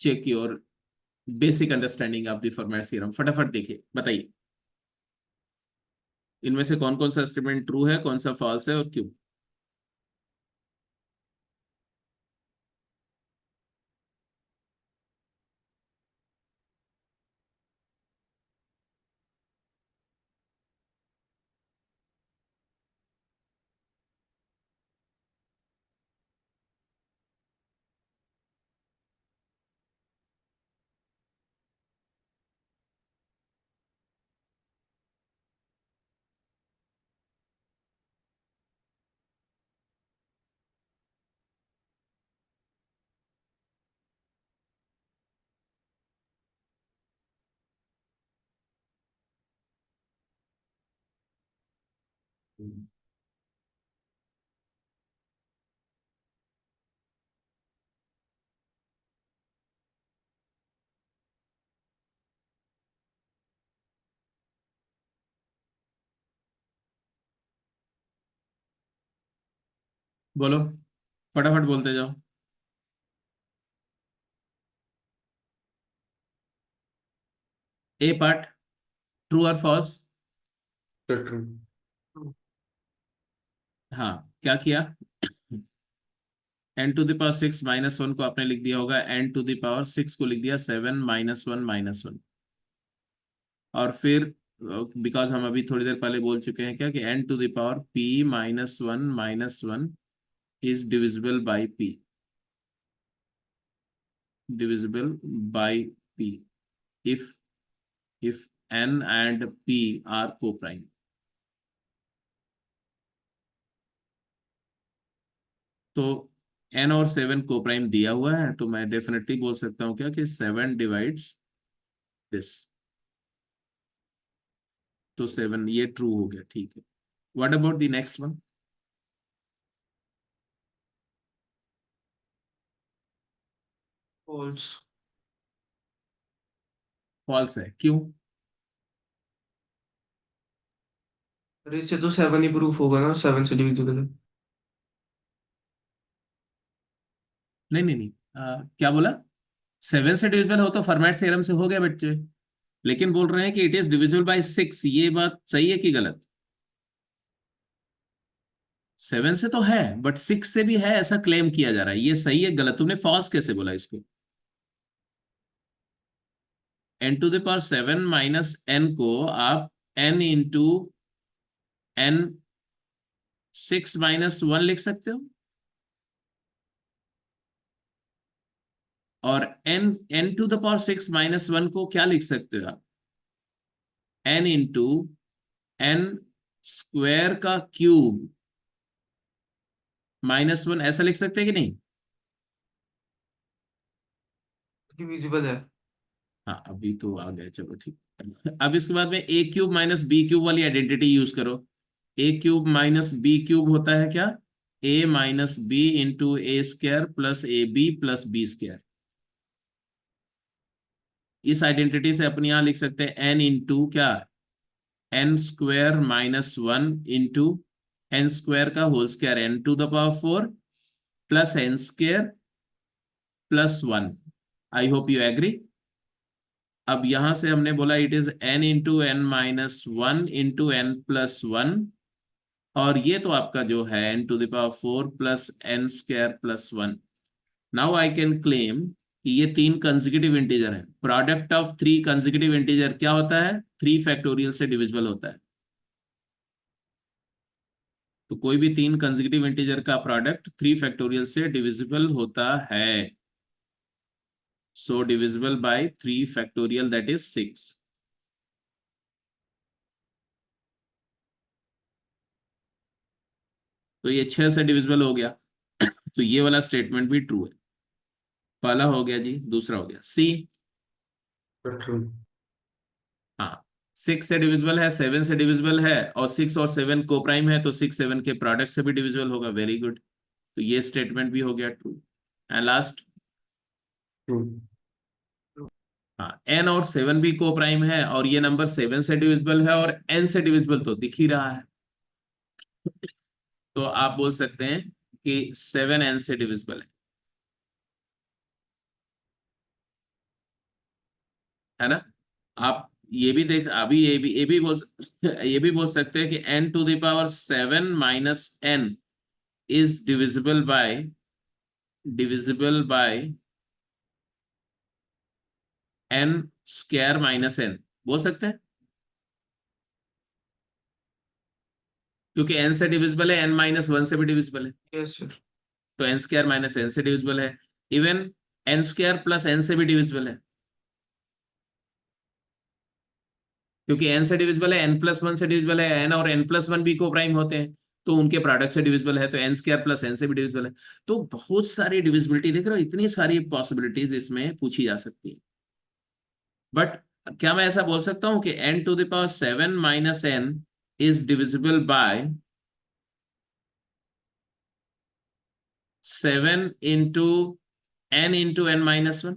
check your basic understanding of the Fermat theorem, फटाफट देखिए, बताइए इनमें से कौन कौन सा स्टेटमेंट ट्रू है, कौन सा फॉल्स है, और क्यों? बोलो, फटाफट बोलते जाओ। ए पार्ट ट्रू और फॉल्स? तो ट्रू। हाँ, क्या किया? n to the power 6 minus one को आपने लिख दिया होगा, n टू द पावर 6 को लिख दिया 7 -1 -1, और फिर बिकॉज हम अभी थोड़ी देर पहले बोल चुके हैं क्या कि n to the power p -1 -1 is divisible by p, divisible by p if n and p are co-prime। तो n और 7 को-प्राइम दिया हुआ है, तो मैं डेफिनेटली बोल सकता हूँ क्या कि 7 डिवाइड्स दिस, तो 7 ये ट्रू हो गया, ठीक है। What about the next one? False. False है, क्यों? अरे इससे तो 7 ही प्रूफ होगा ना, 7 से डिविजिबल है। नहीं नहीं नहीं, क्या बोला? 7 से डिविजिबल हो तो फर्मैट थ्योरम से हो गया बच्चे, लेकिन बोल रहे हैं कि इट इज डिविजिबल बाय 6, ये बात सही है कि गलत? 7 से तो है, बट 6 से भी है ऐसा क्लेम किया जा रहा है, ये सही है गलत? तुमने फॉल्स कैसे बोला इसको? n⁻7 माइनस n को आप n इंटू n 6 - 1 लिख सकते हो, और n⁻6 - 1 को क्या लिख सकते हो आप? n इंटू n स्क्वायर का क्यूब -1, ऐसा लिख सकते हैं कि नहीं? डिविजिबल है। हाँ अभी तो आ गया, चलो ठीक। अब इसके बाद में a cube minus B cube वाली आइडेंटिटी यूज करो। a cube minus B cube होता है क्या? a minus B into A square plus A B plus B square. इस आइडेंटिटी से अपन यहां लिख सकते हैं n इंटू क्या, n square -1 into n square का whole square n⁴ plus n square plus 1। I hope you agree. अब यहां से हमने बोला it is n into n-1 into n+1, और ये तो आपका जो है n⁴ plus n square plus 1। Now I can claim कि ये 3 कंसेक्यूटिव इंटीजर है। प्रोडक्ट ऑफ 3 कंसेक्यूटिव इंटीजर क्या होता है? 3 फैक्टोरियल से डिविजिबल होता है। तो कोई भी 3 कंसेक्यूटिव इंटीजर का प्रोडक्ट 3 फैक्टोरियल से डिविजिबल होता है। So divisible by 3 factorial, that is 6। तो ये 6 से डिविजिबल हो गया, तो ये वाला स्टेटमेंट भी ट्रू है। पहला हो गया जी, दूसरा हो गया सी। ट्रू। हाँ, 6 से डिविजिबल है, 7 से डिविजिबल है, और 6 और 7 को प्राइम है, तो 6 7 के प्रोडक्ट से भी डिविजिबल होगा। वेरी गुड, तो ये स्टेटमेंट भी हो गया ट्रू। And last, true. हाँ, n और 7 भी को प्राइम है, और ये नंबर 7 से डिविजिबल है, और n से डिविजिबल तो दिख ही रहा है। तो आप बोल सकते हैं कि 7 n से डिविजिबल है ना? आप ये भी देख, अभी ये भी बोल सकते हैं कि n⁻7 minus n is divisible bye n square minus n, बोल सकते हैं, क्योंकि n से डिविजिबल है, n-1 से भी डिविजिबल है, यस सर। तो n स्क्वायर माइनस n से डिविजिबल है। Even n square plus n से भी डिविजिबल है, क्योंकि n से डिविजिबल है, n+1 से डिविजिबल है, n और n+1 भी को प्राइम होते हैं, तो उनके प्रोडक्ट से डिविजिबल है, तो n स्क्वायर प्लस n से भी डिविजिबल है। तो बहुत सारी डिविजिबिलिटी देख रहे हो, इतनी सारी पॉसिबिलिटीज इसमें पूछी जा सकती है। बट क्या मैं ऐसा बोल सकता हूं कि n⁻7 minus n is divisible bye 7 into n into n-1?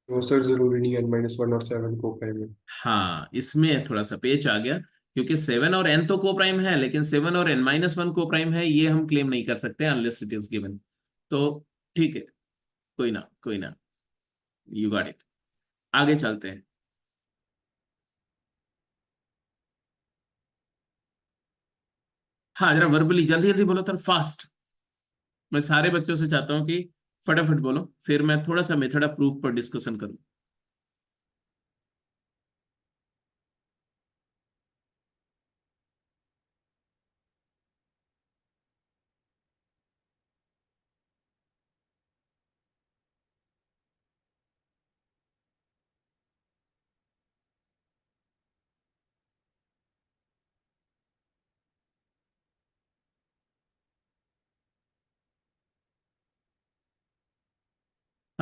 वो सर जरूरी नहीं है -1 और 7 को प्राइम है। हाँ, इसमें थोड़ा सा पेच आ गया, क्योंकि 7 और n तो को प्राइम है, लेकिन 7 और n-1 को प्राइम है, ये हम क्लेम नहीं कर सकते अनलेस इट इज गिवन। तो ठीक है, कोई ना कोई ना, यू गॉट इट। आगे चलते हैं। हाँ, जरा वर्बली जल्दी जल्दी बोलो, तो फास्ट। मैं सारे बच्चों से चाहता हूँ कि फटाफट बोलो, फिर मैं थोड़ा सा मेथड ऑफ प्रूफ पर डिस्कशन करूँ।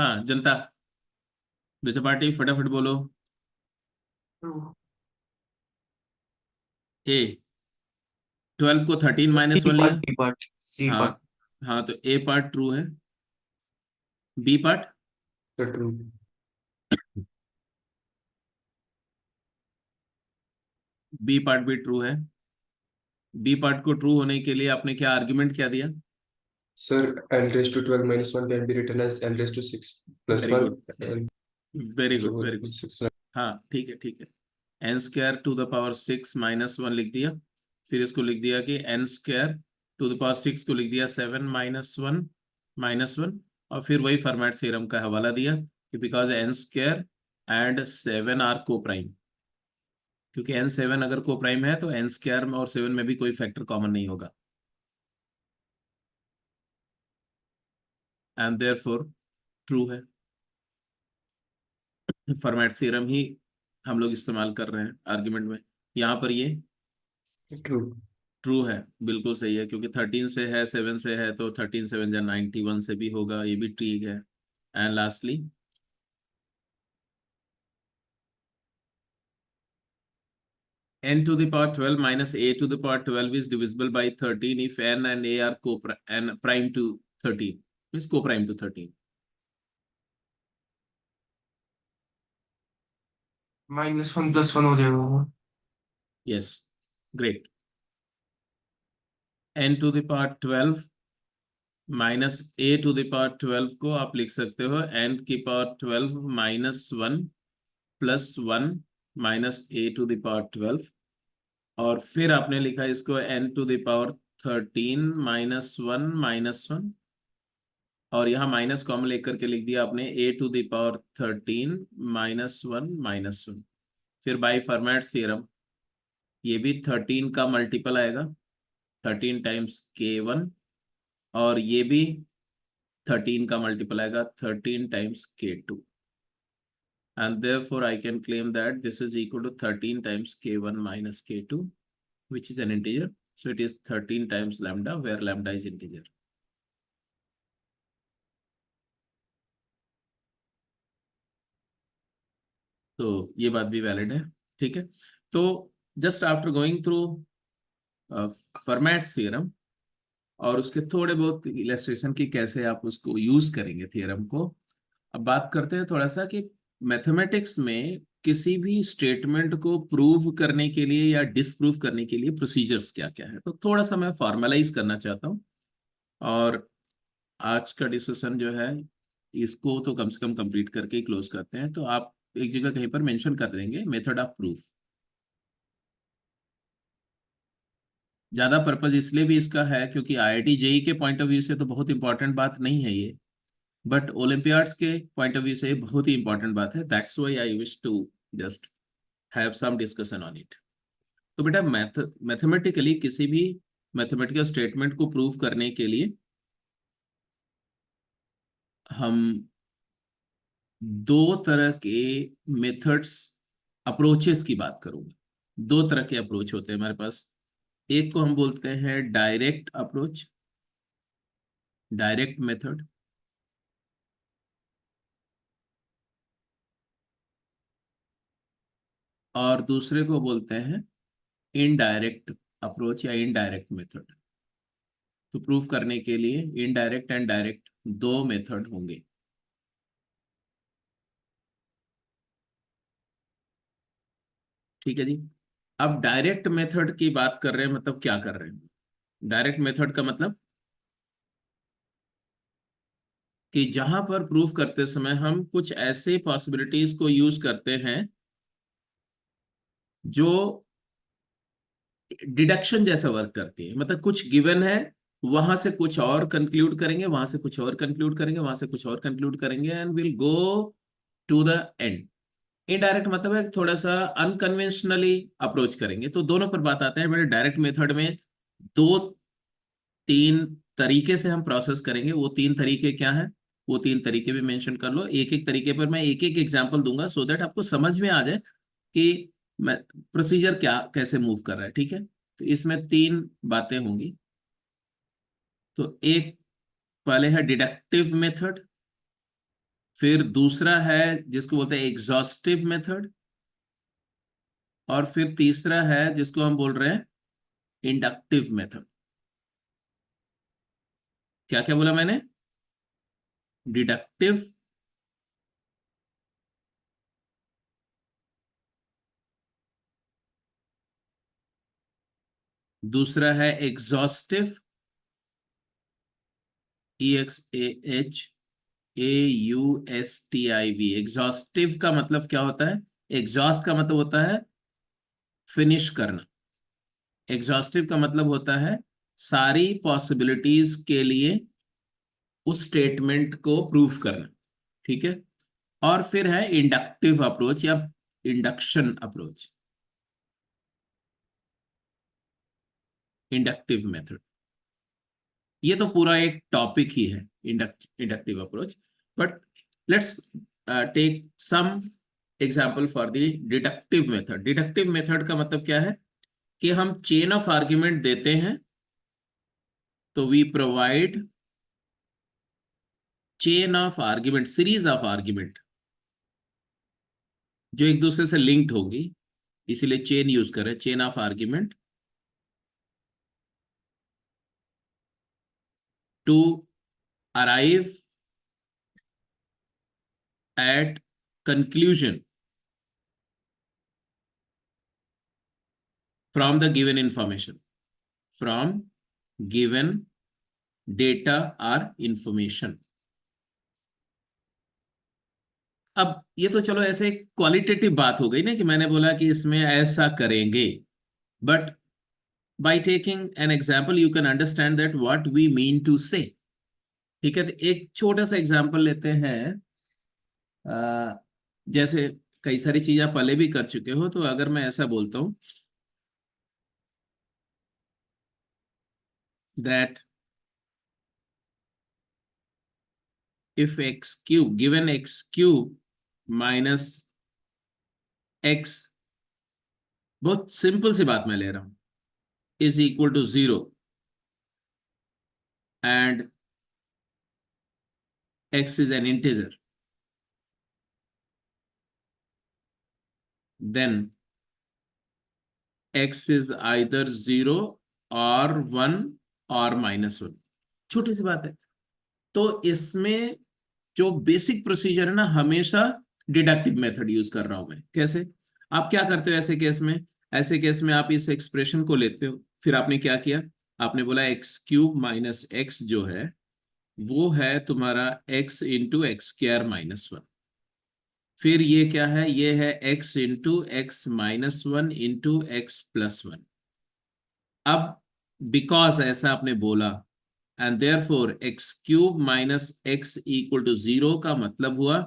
हाँ जनता, विच पार्टी, फटाफट बोलो। ट्रू। ए, 12 को 13 माइनस सी 1 लिया। पार्ट, डी पार्ट, सी हाँ पार्ट। हाँ, तो ए पार्ट ट्रू है। बी पार्ट, तो ट्रू। बी पार्ट भी ट्रू है। बी पार्ट को ट्रू होने के लिए आपने क्या आर्ग्यूमेंट क्या दिया? Sir, n raised to 12 minus 1 can be written as n raised to 6 plus very 1 good, n very raised to good, very good. 6. हाँ ठीक है, ठीक है। N square to the power 6 minus 1 लिख दिया। फिर इसको लिख दिया कि n square to the power 6 को लिख दिया 7 माइनस 1 और फिर वही फॉर्मेट थ्योरम का हवाला दिया कि because n square and 7 are coprime, क्योंकि एन 7 अगर को प्राइम है तो एन स्क्वायर में और 7 में भी कोई फैक्टर कॉमन नहीं होगा, एंड देयरफॉर ट्रू है। फॉर्मेट थ्योरम ही हम लोग इस्तेमाल कर रहे हैं आर्ग्यूमेंट में। यहाँ पर ये ट्रू। ट्रू है, बिल्कुल सही है, क्योंकि 13 से है, 7 से है, तो 13 7 या 91 से भी होगा, ये भी ठीक है। And lastly n to the power 12 minus a to the power 12 is divisible by 13 if n and a are n prime to 13, means co-prime to 13। -1 + 1 हो जाएगा वो। yes, great। n to the power 12 minus a to the power 12 को आप लिख सकते हो n की power 12 -1 + 1 minus a to the power 12, और फिर आपने लिखा इसको n to the power 13 -1 और यहाँ माइनस कॉमन लेकर के लिख दिया आपने a to the power 13 -1 फिर बाय फॉर्मेट थ्योरम ये भी 13 का मल्टीपल आएगा, 13 टाइम्स k1, और ये भी 13 का मल्टीपल आएगा, 13 times k2, and therefore I can claim that this is equal to 13 times k1 minus k2, which is an integer. So it is 13 times lambda, where lambda is integer. तो ये बात भी valid है, ठीक है। तो just after going through format theorem और उसके थोड़े बहुत इलस्ट्रेशन की कैसे आप उसको यूज करेंगे थ्योरम को, अब बात करते हैं थोड़ा सा कि मैथमेटिक्स में किसी भी स्टेटमेंट को प्रूव करने के लिए या डिसप्रूव करने के लिए प्रोसीजर्स क्या क्या है। तो थोड़ा सा मैं फॉर्मलाइज करना चाहता हूँ, और आज का डिस्कशन जो है इसको तो कम से कम कंप्लीट करके ही क्लोज करते हैं। तो आप एक जगह कहीं पर मेंशन कर देंगे मेथड ऑफ प्रूफ। ज्यादा पर्पज इसलिए भी इसका है क्योंकि आईआईटी जेई के पॉइंट ऑफ व्यू से तो बहुत इंपॉर्टेंट बात नहीं है ये, बट ओलंपियाड्स के पॉइंट ऑफ व्यू से बहुत ही इंपॉर्टेंट बात है। That's why I wish to just have some discussion on it. तो बेटा मैथमेटिकली किसी भी मैथमेटिकल स्टेटमेंट को प्रूव करने के लिए हम दो तरह के मेथड्स, अप्रोचेस की बात करूंगा। दो तरह के अप्रोच होते हैं हमारे पास। एक को हम बोलते हैं डायरेक्ट अप्रोच, डायरेक्ट मेथड, और दूसरे को बोलते हैं इनडायरेक्ट अप्रोच या इनडायरेक्ट मेथड। तो प्रूफ करने के लिए इनडायरेक्ट एंड डायरेक्ट दो मेथड होंगे। ठीक है जी। अब डायरेक्ट मेथड की बात कर रहे हैं, मतलब क्या कर रहे हैं? डायरेक्ट मेथड का मतलब कि जहां पर प्रूफ करते समय हम कुछ ऐसे पॉसिबिलिटीज को यूज करते हैं जो डिडक्शन जैसा वर्क करती है। मतलब कुछ गिवन है, वहां से कुछ और कंक्लूड करेंगे, वहां से कुछ और कंक्लूड करेंगे, वहां से कुछ और कंक्लूड करेंगे, and will go to the end. Indirect मतलब है थोड़ा सा अनकन्वेंशनली अप्रोच करेंगे। तो दोनों पर बात आते हैं। मेरे डायरेक्ट मेथड में दो तीन तरीके से हम प्रोसेस करेंगे। वो तीन तरीके क्या हैं, वो तीन तरीके भी मेंशन कर लो। एक एक तरीके पर मैं एक एक एग्जांपल दूंगा सो दैट आपको समझ में आ जाए कि मैं प्रोसीजर क्या कैसे मूव कर रहा है, ठीक है। तो इसमें तीन बातें होंगी। तो एक पहले है डिडक्टिव मेथड, फिर दूसरा है जिसको बोलते हैं एग्जॉस्टिव मेथड, और फिर तीसरा है जिसको हम बोल रहे हैं इंडक्टिव मेथड। क्या क्या बोला मैंने? डिडक्टिव, दूसरा है एग्जॉस्टिव, EXAHAUSTIV। एग्जॉस्टिव का मतलब क्या होता है? एग्जॉस्ट का मतलब होता है फिनिश करना। एग्जॉस्टिव का मतलब होता है सारी पॉसिबिलिटीज के लिए उस स्टेटमेंट को प्रूफ करना। ठीक है। और फिर है इंडक्टिव अप्रोच या इंडक्शन अप्रोच, इंडक्टिव मेथड। ये तो पूरा एक टॉपिक ही है, inductive approach. But let's take some example for the deductive method. Deductive method का मतलब क्या है कि हम चेन ऑफ आर्ग्यूमेंट देते हैं, तो we provide chain of argument, series of argument जो एक दूसरे से लिंक्ड होगी, इसीलिए चेन यूज करें, chain of argument to arrive at conclusion from the given information, from given data or information। अब ये तो चलो ऐसे क्वालिटेटिव बात हो गई ना, कि मैंने बोला कि इसमें ऐसा करेंगे, but by taking an example you can understand that what we mean to say। ठीक है, तो एक छोटा सा एग्जांपल लेते हैं। जैसे कई सारी चीजें आप पहले भी कर चुके हो, तो अगर मैं ऐसा बोलता हूं that if x cube, given x cube minus x, बहुत सिंपल सी बात मैं ले रहा हूं, is equal to 0 and x is an integer, then x is either 0 or 1 or -1। छोटी सी बात है। तो इसमें जो बेसिक प्रोसीजर है ना, हमेशा डिडक्टिव मेथड यूज कर रहा हूं मैं। कैसे? आप क्या करते हो ऐसे केस में? ऐसे केस में आप इस एक्सप्रेशन को लेते हो, फिर आपने क्या किया, आपने बोला एक्स क्यूब माइनस एक्स जो है वो है तुम्हारा x इंटू एक्स स्क्वायर -1। फिर ये क्या है? ये है x into x -1 into x plus 1। अब बिकॉज ऐसा आपने बोला and therefore x cube minus x equal to 0 का मतलब हुआ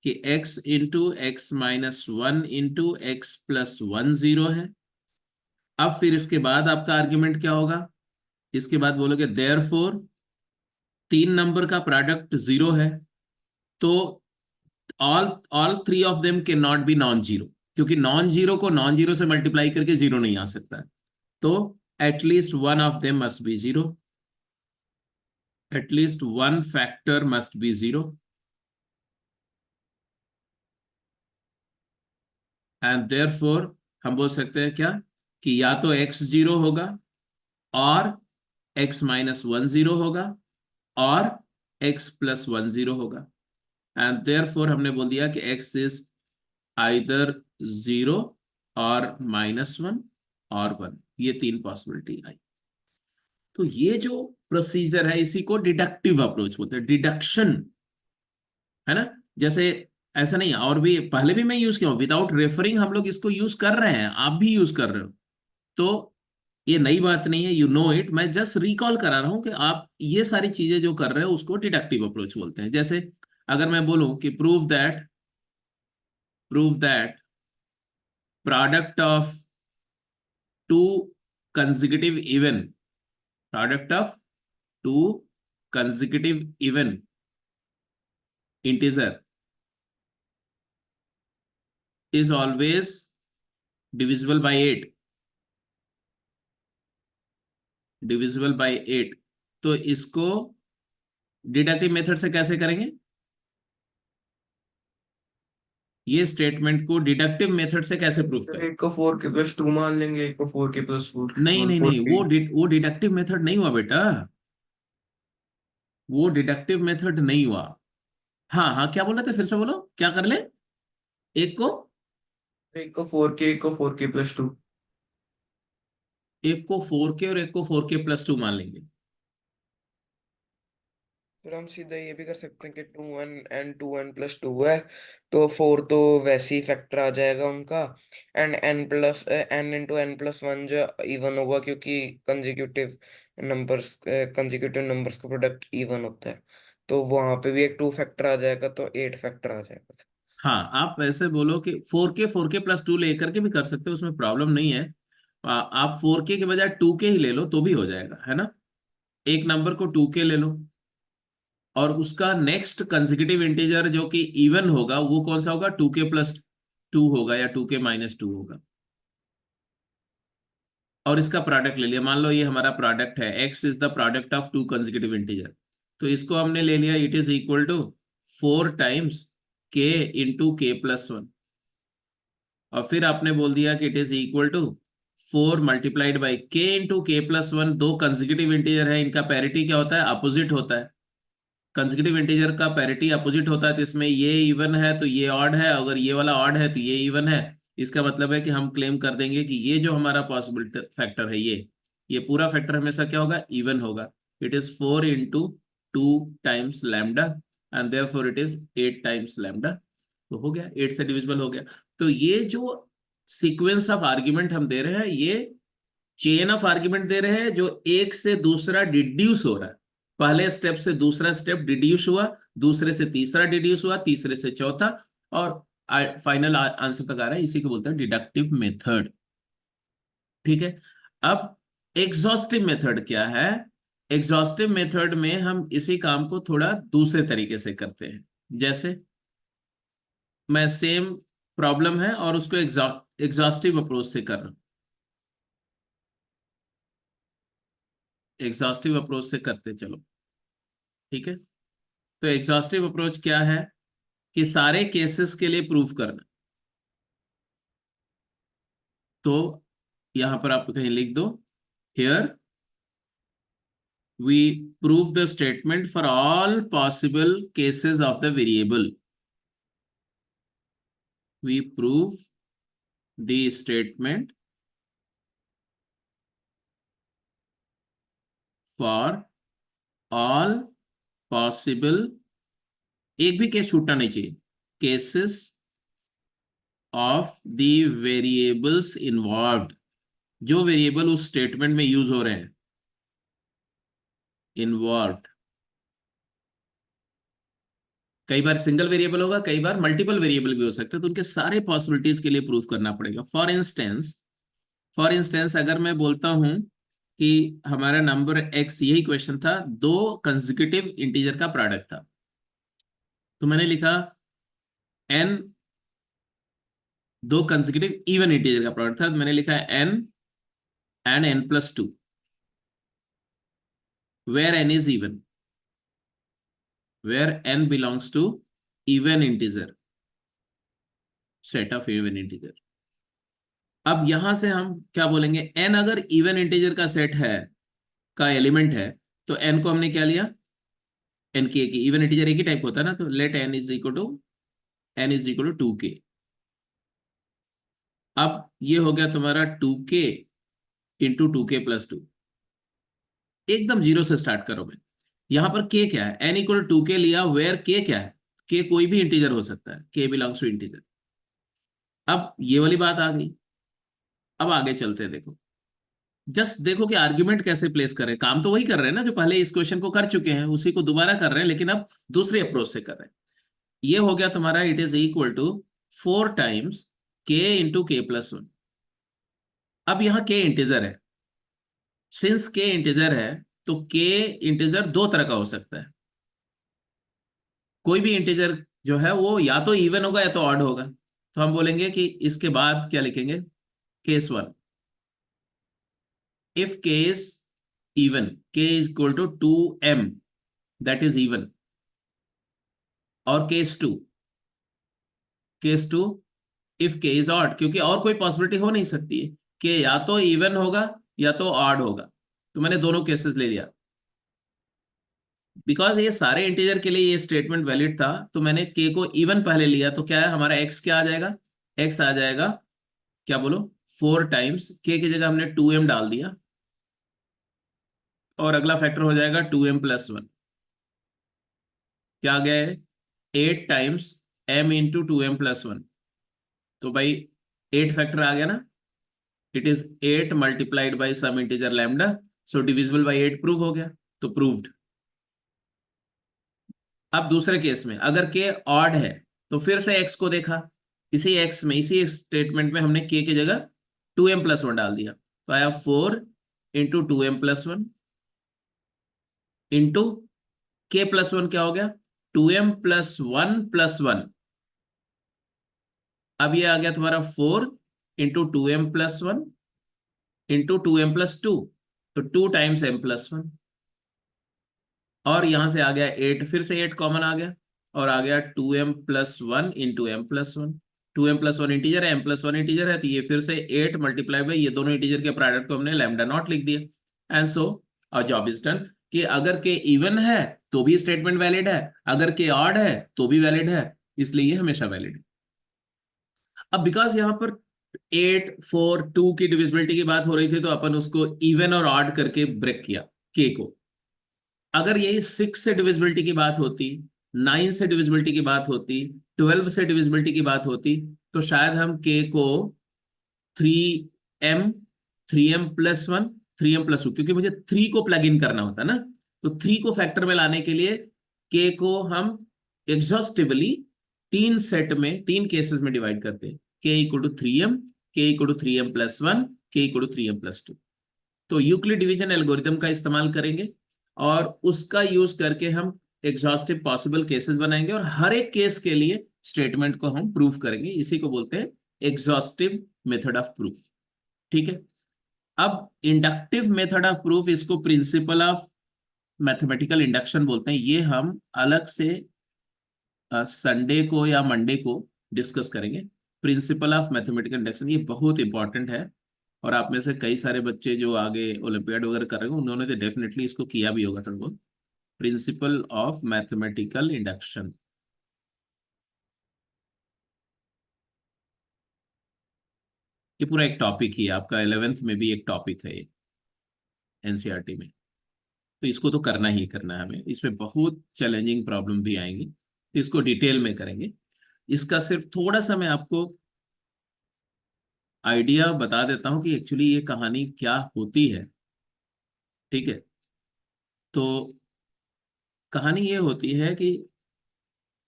कि x into x -1 into x plus 1 0 है। अब फिर इसके बाद आपका आर्ग्यूमेंट क्या होगा? इसके बाद बोलोगे देयरफॉर 3 नंबर का प्रोडक्ट 0 है, तो all three of them can not B non zero, क्योंकि नॉन जीरो को नॉन जीरो से मल्टीप्लाई करके जीरो नहीं आ सकता है। तो at least one of them must be zero, at least one factor must be zero, and therefore हम बोल सकते हैं क्या, कि या तो x 0 होगा और x -1 0 होगा और x प्लस 1 0 होगा। एंड देयरफॉर हमने बोल दिया कि x इज आइदर 0 और -1 और 1। ये तीन पॉसिबिलिटी आई। तो ये जो प्रोसीजर है इसी को डिडक्टिव अप्रोच बोलते हैं, डिडक्शन, है ना। जैसे ऐसा नहीं, और भी पहले भी मैं यूज किया हूं, विदाउट रेफरिंग हम लोग इसको यूज कर रहे हैं, आप भी यूज कर रहे हो। तो ये नई बात नहीं है, यू नो इट। मैं जस्ट रिकॉल करा रहा हूं कि आप ये सारी चीजें जो कर रहे हो उसको डिडक्टिव अप्रोच बोलते हैं। जैसे अगर मैं बोलूं कि prove that product of two consecutive even, product of two consecutive even integer is always divisible by 8, divisible by 8। तो इसको डिडक्टिव मेथड से कैसे करेंगे? ये स्टेटमेंट को डिडक्टिव मेथड से कैसे प्रूव सर करें? एक को 4k+2 मान लेंगे, एक को 4k+4 नहीं नहीं नहीं, 4p। वो डिडक्टिव मेथड नहीं हुआ बेटा, वो डिडक्टिव मेथड नहीं हुआ। हाँ हाँ, क्या बोल रहे थे, फिर से बोलो, क्या कर ले? एक को एक को 4k, एक को 4k+2। एक को 4K और एक को 4K+2 मान लेंगे। फिर हम सीधा ये भी कर सकते हैं कि 2n+2 है, तो 4 तो वैसे ही फैक्टर आ जाएगा उनका, एंड n × n+1 जो इवन होगा, क्योंकि कंसेक्यूटिव नंबर्स का प्रोडक्ट इवन होता है, तो वहां पे भी एक 2 फैक्टर आ जाएगा, तो 8 फैक्टर आ जाएगा। हाँ, आप वैसे बोलो कि 4K+2 लेकर के भी कर सकते हो, उसमें प्रॉब्लम नहीं है। आप 4K के बजाय 2K ही ले लो तो भी हो जाएगा, है ना। एक नंबर को 2K ले लो, और उसका नेक्स्ट कंसेक्यूटिव इंटीजर जो कि इवन होगा वो कौन सा होगा? 2K+2 होगा या 2K-2 होगा। और इसका प्रोडक्ट ले लिया, मान लो ये हमारा प्रोडक्ट है, x is the product of two consecutive integer, तो इसको हमने ले लिया, it is equal to 4 × k × k+1, और फिर आपने बोल दिया कि it is equal to 4 × k × k+1। दो कंसेक्यूटिव इंटीजर है, इनका पैरिटी क्या होता है? अपोजिट होता है। कंसेक्यूटिव इंटीजर का पैरिटी अपोजिट होता है, तो इसमें ये इवन है तो ये ऑड है, अगर ये वाला ऑड है तो ये इवन है। इसका मतलब है कि हम क्लेम कर देंगे कि ये जो हमारा पॉसिबल फैक्टर है, ये पूरा फैक्टर हमेशा क्या होगा? इवन होगा। It is 4 × 2 times lambda, and therefore it is 8 times lambda. तो हो गया, 8 से डिविजिबल हो गया। तो ये जो सीक्वेंस ऑफ आर्ग्यूमेंट हम दे रहे हैं, ये चेन ऑफ आर्ग्यूमेंट दे रहे हैं जो एक से दूसरा डिड्यूस हो रहा है। पहले स्टेप से दूसरा स्टेप डिड्यूस हुआ, दूसरे से तीसरा डिड्यूस हुआ, तीसरे से चौथा, और फाइनल आंसर तक आ रहा है। इसी को बोलते हैं डिडक्टिव मेथड। ठीक है। अब एग्जॉस्टिव मेथड क्या है? एग्जॉस्टिव मेथड में हम इसी काम को थोड़ा दूसरे तरीके से करते हैं। जैसे मैं सेम प्रॉब्लम है और उसको एग्जॉस्टिव अप्रोच से कर रहा हूं। एग्जॉस्टिव अप्रोच से करते चलो, ठीक है। तो एग्जॉस्टिव अप्रोच क्या है? कि सारे केसेस के लिए प्रूफ करना। तो यहां पर आप कहीं लिख दो, here we prove the statement for all possible cases of the variable. We prove the statement for all possible, एक भी केस छूटना नहीं चाहिए, cases of the variables involved, जो वेरिएबल उस स्टेटमेंट में यूज हो रहे हैं, इन्वॉल्व्ड। कई बार सिंगल वेरिएबल होगा, कई बार मल्टीपल वेरिएबल भी हो सकते हैं, तो उनके सारे पॉसिबिलिटीज के लिए प्रूफ करना पड़ेगा। फॉर इंस्टेंस अगर मैं बोलता हूं कि हमारा नंबर x, यही क्वेश्चन था, दो कंसेक्यूटिव इंटीजर का प्रोडक्ट था, तो मैंने लिखा n, दो कंसेक्यूटिव इवन इंटीजर का प्रोडक्ट था, तो मैंने लिखा n and n+2, where n is even, where n belongs to even integer, set of even integer। अब यहां से हम क्या बोलेंगे? n अगर इवन इंटीजर का सेट है, का एलिमेंट है, तो n को हमने क्या लिया? n की एक इवन इंटीजर एक ही टाइप होता है ना, तो let n is equal to 2k। अब ये हो गया तुम्हारा 2k इंटू 2k+2। एकदम जीरो से स्टार्ट करो। मैं यहां पर k क्या है? n इक्वल टू 2k लिया, वेयर k क्या है? k कोई भी इंटीजर हो सकता है, k बिलोंग्स टू इंटीजर। अब ये वाली बात आ गई। अब आगे चलते हैं, देखो, जस्ट देखो कि आर्ग्यूमेंट कैसे प्लेस करें। काम तो वही कर रहे हैं ना जो पहले इस क्वेश्चन को कर चुके हैं, उसी को दोबारा कर रहे हैं, लेकिन अब दूसरे अप्रोच से कर रहे हैं। ये हो गया तुम्हारा, it is equal to 4 times k × k+1। अब यहाँ k इंटीजर है, सिंस k इंटीजर है तो k इंटीजर दो तरह का हो सकता है। कोई भी इंटीजर जो है वो या तो इवन होगा या तो ऑड होगा। तो हम बोलेंगे कि इसके बाद क्या लिखेंगे? Case 1, if k is even, k is equal to 2m, that is even, और केस 2, केस 2 इफ के इज ऑड, क्योंकि और कोई पॉसिबिलिटी हो नहीं सकती है कि या तो इवन होगा या तो ऑड होगा, तो मैंने दोनों केसेस ले लिया। बिकॉज ये सारे इंटीजर के लिए ये स्टेटमेंट वैलिड था, तो मैंने के को इवन पहले लिया, तो क्या है हमारा एक्स क्या आ जाएगा, एक्स आ जाएगा, क्या बोलो, 4 टाइम्स के की जगह हमने 2m डाल दिया, और अगला फैक्टर हो जाएगा 2m+1, क्या आ गया है 8 टाइम्स m इंटू 2m+1, तो भाई 8 फैक्टर आ गया ना, it is 8 multiplied by some integer lambda, so divisible by 8 prove हो गया, तो प्रूव्ड। अब दूसरे केस में अगर के ऑड है तो फिर से x को देखा, इसी x में इसी स्टेटमेंट में हमने k की जगह 2m+1 डाल दिया, तो आया 4 इंटू 2m+1 इंटू k+1 क्या हो गया 2m+1+1, अब ये आ गया तुम्हारा 4 इंटू 2m+1 इंटू 2m+2, तो 2 टाइम्स m+1, और यहां से आ गया 8, फिर से 8 कॉमन आ गया, और आ गया 2m+1 into m+1, 2m+1 integer है, m+1 इंटीजर है, तो ये फिर से 8 मल्टीप्लाई बाई ये दोनों इंटीजर के प्रोडक्ट को हमने लैम्डा नॉट लिख दिया, एंड सो और जॉब इज डन। कि अगर के इवन है तो भी स्टेटमेंट वैलिड है, अगर के ऑड है तो भी वैलिड है, इसलिए ये हमेशा वैलिड है। अब बिकॉज यहाँ पर 8 4 2 की डिविजिबिलिटी की बात हो रही थी, तो अपन उसको इवन और ऑड करके ब्रेक किया के को। अगर यही 6 से डिविजिबिलिटी की बात होती, 9 से डिविजिबिलिटी की बात होती, 12 से डिविजिबिलिटी की बात होती, तो शायद हम के को 3m 3m+1 3m+2, क्योंकि मुझे 3 को प्लग इन करना होता ना, तो 3 को फैक्टर में लाने के लिए के को हम एग्जॉस्टिवली 3 सेट में 3 केसेस में डिवाइड करते हैं, के इक्वल टू 3m, के इक्वल टू 3m+1, के इक्वल टू 3m+2। तो यूक्लिड डिवीजन एल्गोरिथम का इस्तेमाल करेंगे, और उसका यूज करके हम एग्जॉस्टिव पॉसिबल केसेस बनाएंगे, और हर एक केस के लिए स्टेटमेंट को हम प्रूफ करेंगे, इसी को बोलते हैं एग्जॉस्टिव मेथड ऑफ प्रूफ। ठीक है, अब इंडक्टिव मेथड ऑफ प्रूफ, इसको प्रिंसिपल ऑफ मैथमेटिकल इंडक्शन बोलते हैं, ये हम अलग से संडे को या मंडे को डिस्कस करेंगे। प्रिंसिपल ऑफ मैथमेटिकल इंडक्शन ये बहुत इंपॉर्टेंट है, और आप में से कई सारे बच्चे जो आगे ओलंपियाड वगैरह कर रहे हैं उन्होंने तो डेफिनेटली इसको किया भी होगा थोड़ा बहुत। प्रिंसिपल ऑफ मैथमेटिकल इंडक्शन, ये पूरा एक टॉपिक ही है, आपका 11th में भी एक टॉपिक है ये एनसीईआरटी में, तो इसको तो करना ही करना है हमें, इसमें बहुत चैलेंजिंग प्रॉब्लम भी आएंगी, तो इसको डिटेल में करेंगे। इसका सिर्फ थोड़ा सा मैं आपको आइडिया बता देता हूं कि एक्चुअली ये कहानी क्या होती है। ठीक है, तो कहानी ये होती है कि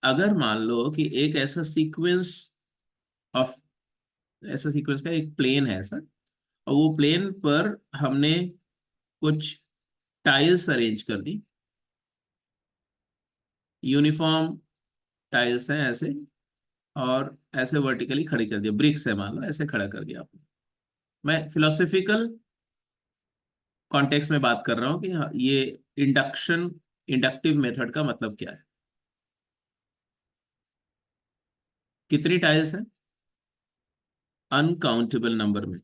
अगर मान लो कि एक ऐसा सीक्वेंस ऑफ, ऐसा सीक्वेंस का एक प्लेन है ऐसा, और वो प्लेन पर हमने कुछ टाइल्स अरेंज कर दी, यूनिफॉर्म टाइल्स हैं ऐसे, और ऐसे वर्टिकली खड़ी कर दिया, ब्रिक्स है मान लो, ऐसे खड़ा कर दिया आपने। मैं फिलोसफिकल कॉन्टेक्स्ट में बात कर रहा हूं कि हाँ, ये इंडक्शन इंडक्टिव मेथड का मतलब क्या है। कितनी टाइल्स हैं, अनकाउंटेबल नंबर में,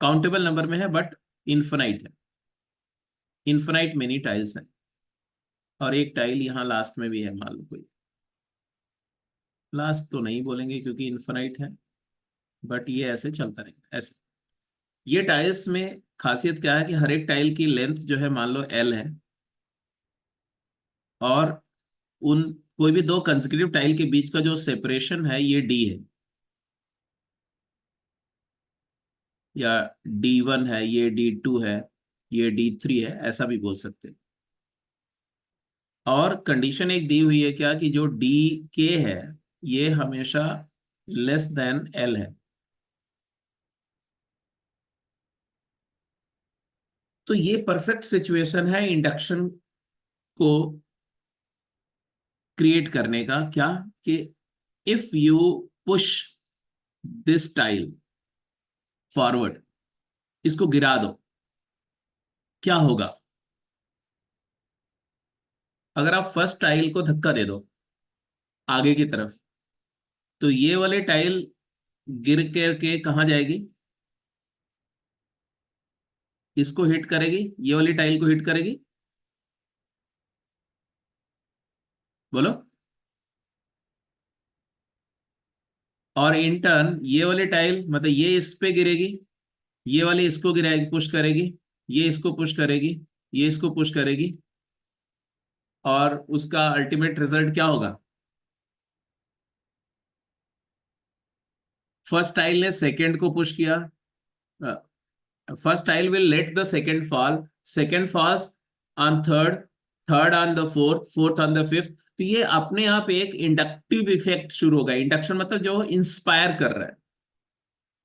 काउंटेबल नंबर में है बट इन्फिनाइट है, इन्फिनाइट मेनी टाइल्स हैं, और एक टाइल यहाँ लास्ट में भी है, मान लो कोई, लास्ट तो नहीं बोलेंगे क्योंकि इन्फिनाइट है, बट ये ऐसे चलता रहेगा ऐसे। ये टाइल्स में खासियत क्या है कि हर एक टाइल की लेंथ जो है मान लो L है, और उन कोई भी दो कंसेक्यूटिव टाइल के बीच का जो सेपरेशन है ये D है, या D1 है, ये D2 है, ये D3 है, ऐसा भी बोल सकते हैं। और कंडीशन एक दी हुई है क्या, कि जो DK है ये हमेशा लेस देन L है। तो ये परफेक्ट सिचुएशन है इंडक्शन को क्रिएट करने का, क्या कि if you push this tile forward, इसको गिरा दो, क्या होगा, अगर आप फर्स्ट टाइल को धक्का दे दो आगे की तरफ, तो ये वाले टाइल गिर के कहाँ जाएगी, इसको हिट करेगी, ये वाली टाइल को हिट करेगी, बोलो। और इन टर्न ये वाली टाइल मतलब ये इस पे गिरेगी, ये वाली इसको गिराएगी, पुश करेगी, ये इसको पुश करेगी, ये इसको पुश करेगी, और उसका अल्टीमेट रिजल्ट क्या होगा? फर्स्ट टाइल ने सेकंड को पुश किया, first tile will let the second fall, second falls on third, third on the fourth, fourth on the fifth. तो ये अपने आप एक इंडक्टिव इफेक्ट शुरू होगा। इंडक्शन मतलब जो इंस्पायर कर रहा है,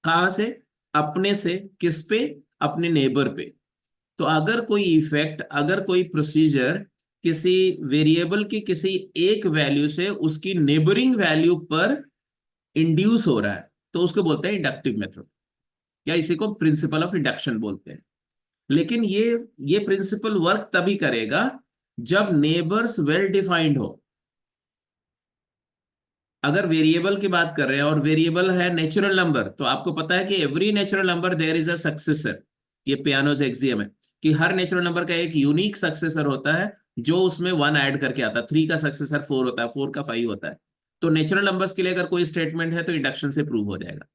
कहां से? अपने से, किस पे? अपने नेबर पे। तो अगर कोई इफेक्ट, अगर कोई प्रोसीजर किसी वेरिएबल की किसी एक वैल्यू से उसकी नेबरिंग वैल्यू पर इंड्यूस हो रहा है, तो उसको बोलते हैं इंडक्टिव मेथड, या इसी को प्रिंसिपल ऑफ इंडक्शन बोलते हैं। लेकिन ये प्रिंसिपल वर्क तभी करेगा जब नेबर्स वेल डिफाइंड हो। अगर वेरिएबल की बात कर रहे हैं और वेरिएबल है नेचुरल नंबर, तो आपको पता है कि every natural number there is a successor. ये पियानोज एक्सियम है कि हर नेचुरल नंबर का एक यूनिक सक्सेसर होता है जो उसमें 1 ऐड करके आता है। 3 का सक्सेसर 4 होता है, 4 का 5 होता है। तो नेचुरल नंबर्स के लिए अगर कोई स्टेटमेंट है तो इंडक्शन से प्रूव हो जाएगा।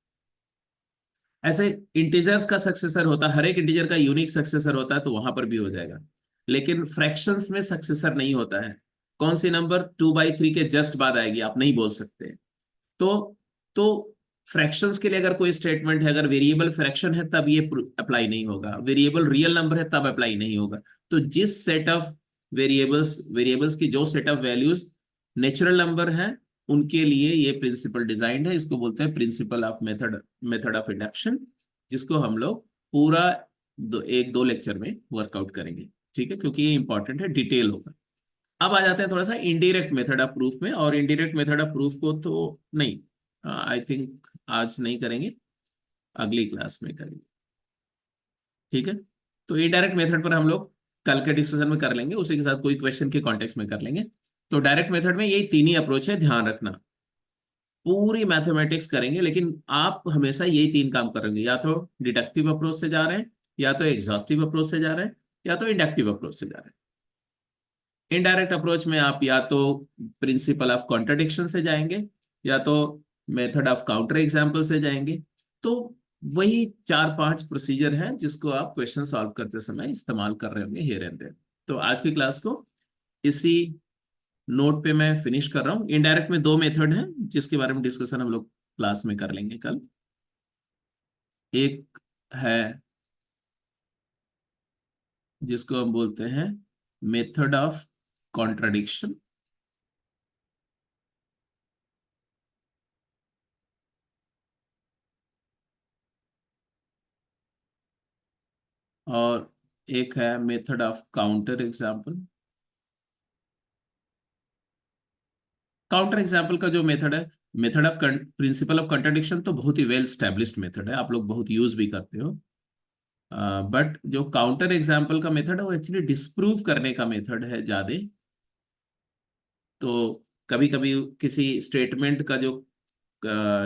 ऐसे इंटीजर्स का सक्सेसर होता है, हर एक इंटीजर का यूनिक सक्सेसर होता है, तो वहां पर भी हो जाएगा। लेकिन फ्रैक्शंस में सक्सेसर नहीं होता है। कौन सी नंबर 2/3 के जस्ट बाद आएगी आप नहीं बोल सकते। तो फ्रैक्शंस के लिए अगर कोई स्टेटमेंट है, अगर वेरिएबल फ्रैक्शन है तब ये अप्लाई नहीं होगा, वेरिएबल रियल नंबर है तब अप्लाई नहीं होगा। तो जिस सेट ऑफ वेरिएबल्स की जो set of values natural number है उनके लिए ये प्रिंसिपल डिजाइंड है। इसको बोलते हैं principle of method of induction, जिसको हम लोग पूरा 1-2 लेक्चर में वर्कआउट करेंगे, ठीक है, क्योंकि ये इंपॉर्टेंट है, डिटेल होगा। अब आ जाते हैं थोड़ा सा इनडायरेक्ट मेथड ऑफ प्रूफ में। और इनडायरेक्ट मेथड ऑफ प्रूफ को तो नहीं, आई थिंक आज नहीं करेंगे, अगली क्लास में करेंगे, ठीक है। तो इनडायरेक्ट मेथड पर हम लोग कल के डिस्कशन में कर लेंगे, उसी के साथ कोई क्वेश्चन के कॉन्टेक्स्ट में कर लेंगे। तो डायरेक्ट मेथड में यही 3 ही अप्रोच है, ध्यान रखना। पूरी मैथमेटिक्स करेंगे लेकिन आप हमेशा यही 3 काम करेंगे, या तो डिडक्टिव अप्रोच से जा रहे हैं, या तो एग्जॉस्टिव अप्रोच से जा रहे हैं, या तो इंडक्टिव अप्रोच से जा रहे हैं। इनडायरेक्ट अप्रोच में आप या तो प्रिंसिपल ऑफ कॉन्ट्रडिक्शन से जाएंगे, या तो मेथड ऑफ काउंटर एग्जाम्पल से जाएंगे। तो वही 4-5 प्रोसीजर है जिसको आप क्वेश्चन सॉल्व करते समय इस्तेमाल कर रहे होंगे हियर एंड देयर। तो आज की क्लास को इसी नोट पे मैं फिनिश कर रहा हूँ। इनडायरेक्ट में 2 मेथड हैं जिसके बारे में डिस्कशन हम लोग क्लास में कर लेंगे कल। एक है जिसको हम बोलते हैं मेथड ऑफ कॉन्ट्रडिक्शन, और एक है method of counter example. Counter example का जो मेथड है, method of principle of contradiction तो बहुत ही वेल स्टैब्लिश्ड मेथड है, आप लोग बहुत यूज भी करते हो। बट जो काउंटर एग्जाम्पल का मेथड है वो एक्चुअली डिस्प्रूव करने का मेथड है ज्यादा। तो कभी कभी किसी स्टेटमेंट का जो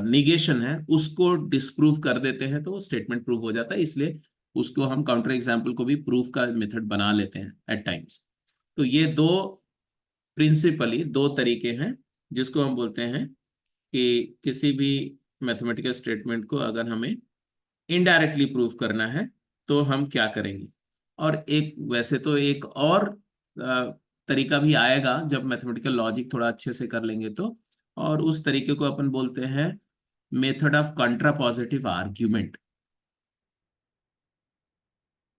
निगेशन है उसको डिस्प्रूव कर देते हैं तो वो स्टेटमेंट प्रूव हो जाता है, इसलिए उसको हम काउंटर एग्जाम्पल को भी प्रूफ का मेथड बना लेते हैं एट टाइम्स। तो ये प्रिंसिपली 2 तरीके हैं जिसको हम बोलते हैं कि किसी भी मैथमेटिकल स्टेटमेंट को अगर हमें इनडायरेक्टली प्रूफ करना है तो हम क्या करेंगे। और एक वैसे तो एक और तरीका भी आएगा जब मैथमेटिकल लॉजिक थोड़ा अच्छे से कर लेंगे तो, और उस तरीके को अपन बोलते हैं method of contrapositive argument.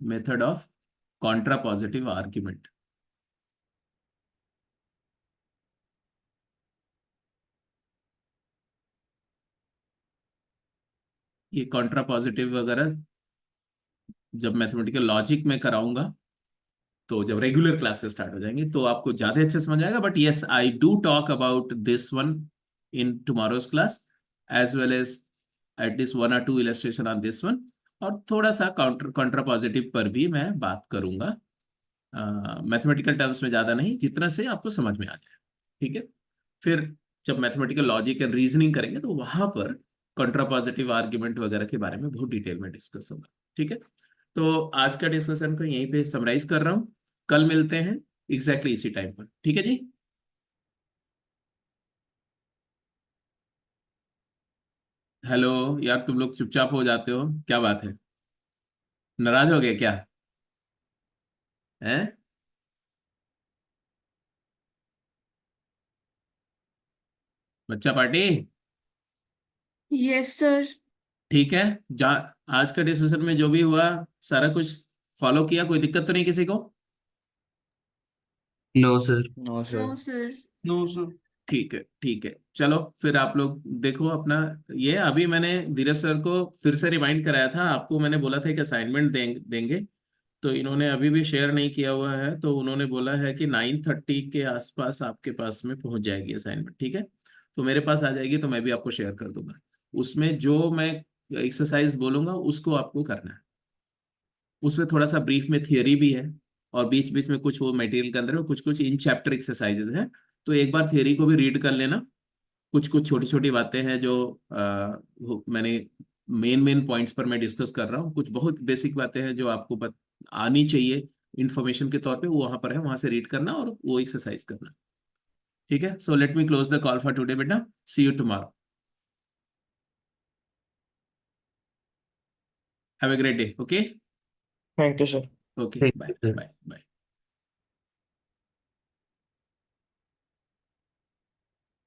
Method of contrapositive argument. ये कॉन्ट्रापॉजिटिव वगैरह जब मैथमेटिकल लॉजिक में कराऊंगा तो जब रेगुलर क्लासेस स्टार्ट हो जाएंगे तो आपको ज्यादा अच्छे समझ आएगा। But yes, I do talk about this one in tomorrow's class as well as at least 1 or 2 illustration on this one, और थोड़ा सा कॉन्ट्रापॉजिटिव पर भी मैं बात करूंगा। मैथमेटिकल टर्म्स में ज्यादा नहीं, जितना से आपको समझ में आ जाए, ठीक है। फिर जब मैथमेटिकल लॉजिक एंड रीजनिंग करेंगे तो वहां पर कंट्रापॉजिटिव आर्ग्यूमेंट वगैरह के बारे में बहुत डिटेल में डिस्कस होगा। ठीक है, तो आज का डिस्कशन को यहीं पे समराइज कर रहा हूँ। कल मिलते हैं एग्जैक्टली इसी टाइम पर। ठीक है जी। हेलो यार, तुम लोग चुपचाप हो जाते हो, क्या बात है? नाराज हो गए क्या? हैं? बच्चा पार्टी। Yes sir. ठीक है, जा आज का डिस्कशन में जो भी हुआ सारा कुछ फॉलो किया, कोई दिक्कत तो नहीं किसी को? No sir. No sir. No sir. No sir. ठीक है ठीक है, चलो फिर आप लोग देखो अपना। ये अभी मैंने धीरज सर को फिर से रिमाइंड कराया था, आपको मैंने बोला था कि असाइनमेंट देंगे, तो इन्होंने अभी भी शेयर नहीं किया हुआ है, तो उन्होंने बोला है कि 9:30 के आसपास आपके पास में पहुंच जाएगी असाइनमेंट। ठीक है, तो मेरे पास आ जाएगी तो मैं भी आपको शेयर कर दूंगा। उसमें जो मैं एक्सरसाइज बोलूंगा उसको आपको करना है। उसमें थोड़ा सा ब्रीफ में थियरी भी है, और बीच बीच में कुछ वो मटेरियल के अंदर में कुछ कुछ इन चैप्टर एक्सरसाइजेज हैं, तो एक बार थियरी को भी रीड कर लेना। कुछ कुछ छोटी छोटी बातें हैं जो मैंने मेन मेन पॉइंट्स पर मैं डिस्कस कर रहा हूँ, कुछ बहुत बेसिक बातें हैं जो आपको आनी चाहिए इंफॉर्मेशन के तौर पे, वो वहां पर है, वहां से रीड करना और वो एक्सरसाइज करना। ठीक है, so let me close the call for today बेटा, see you tomorrow, have a great day. Okay thank you sir. Okay, thank bye you sir. Bye bye.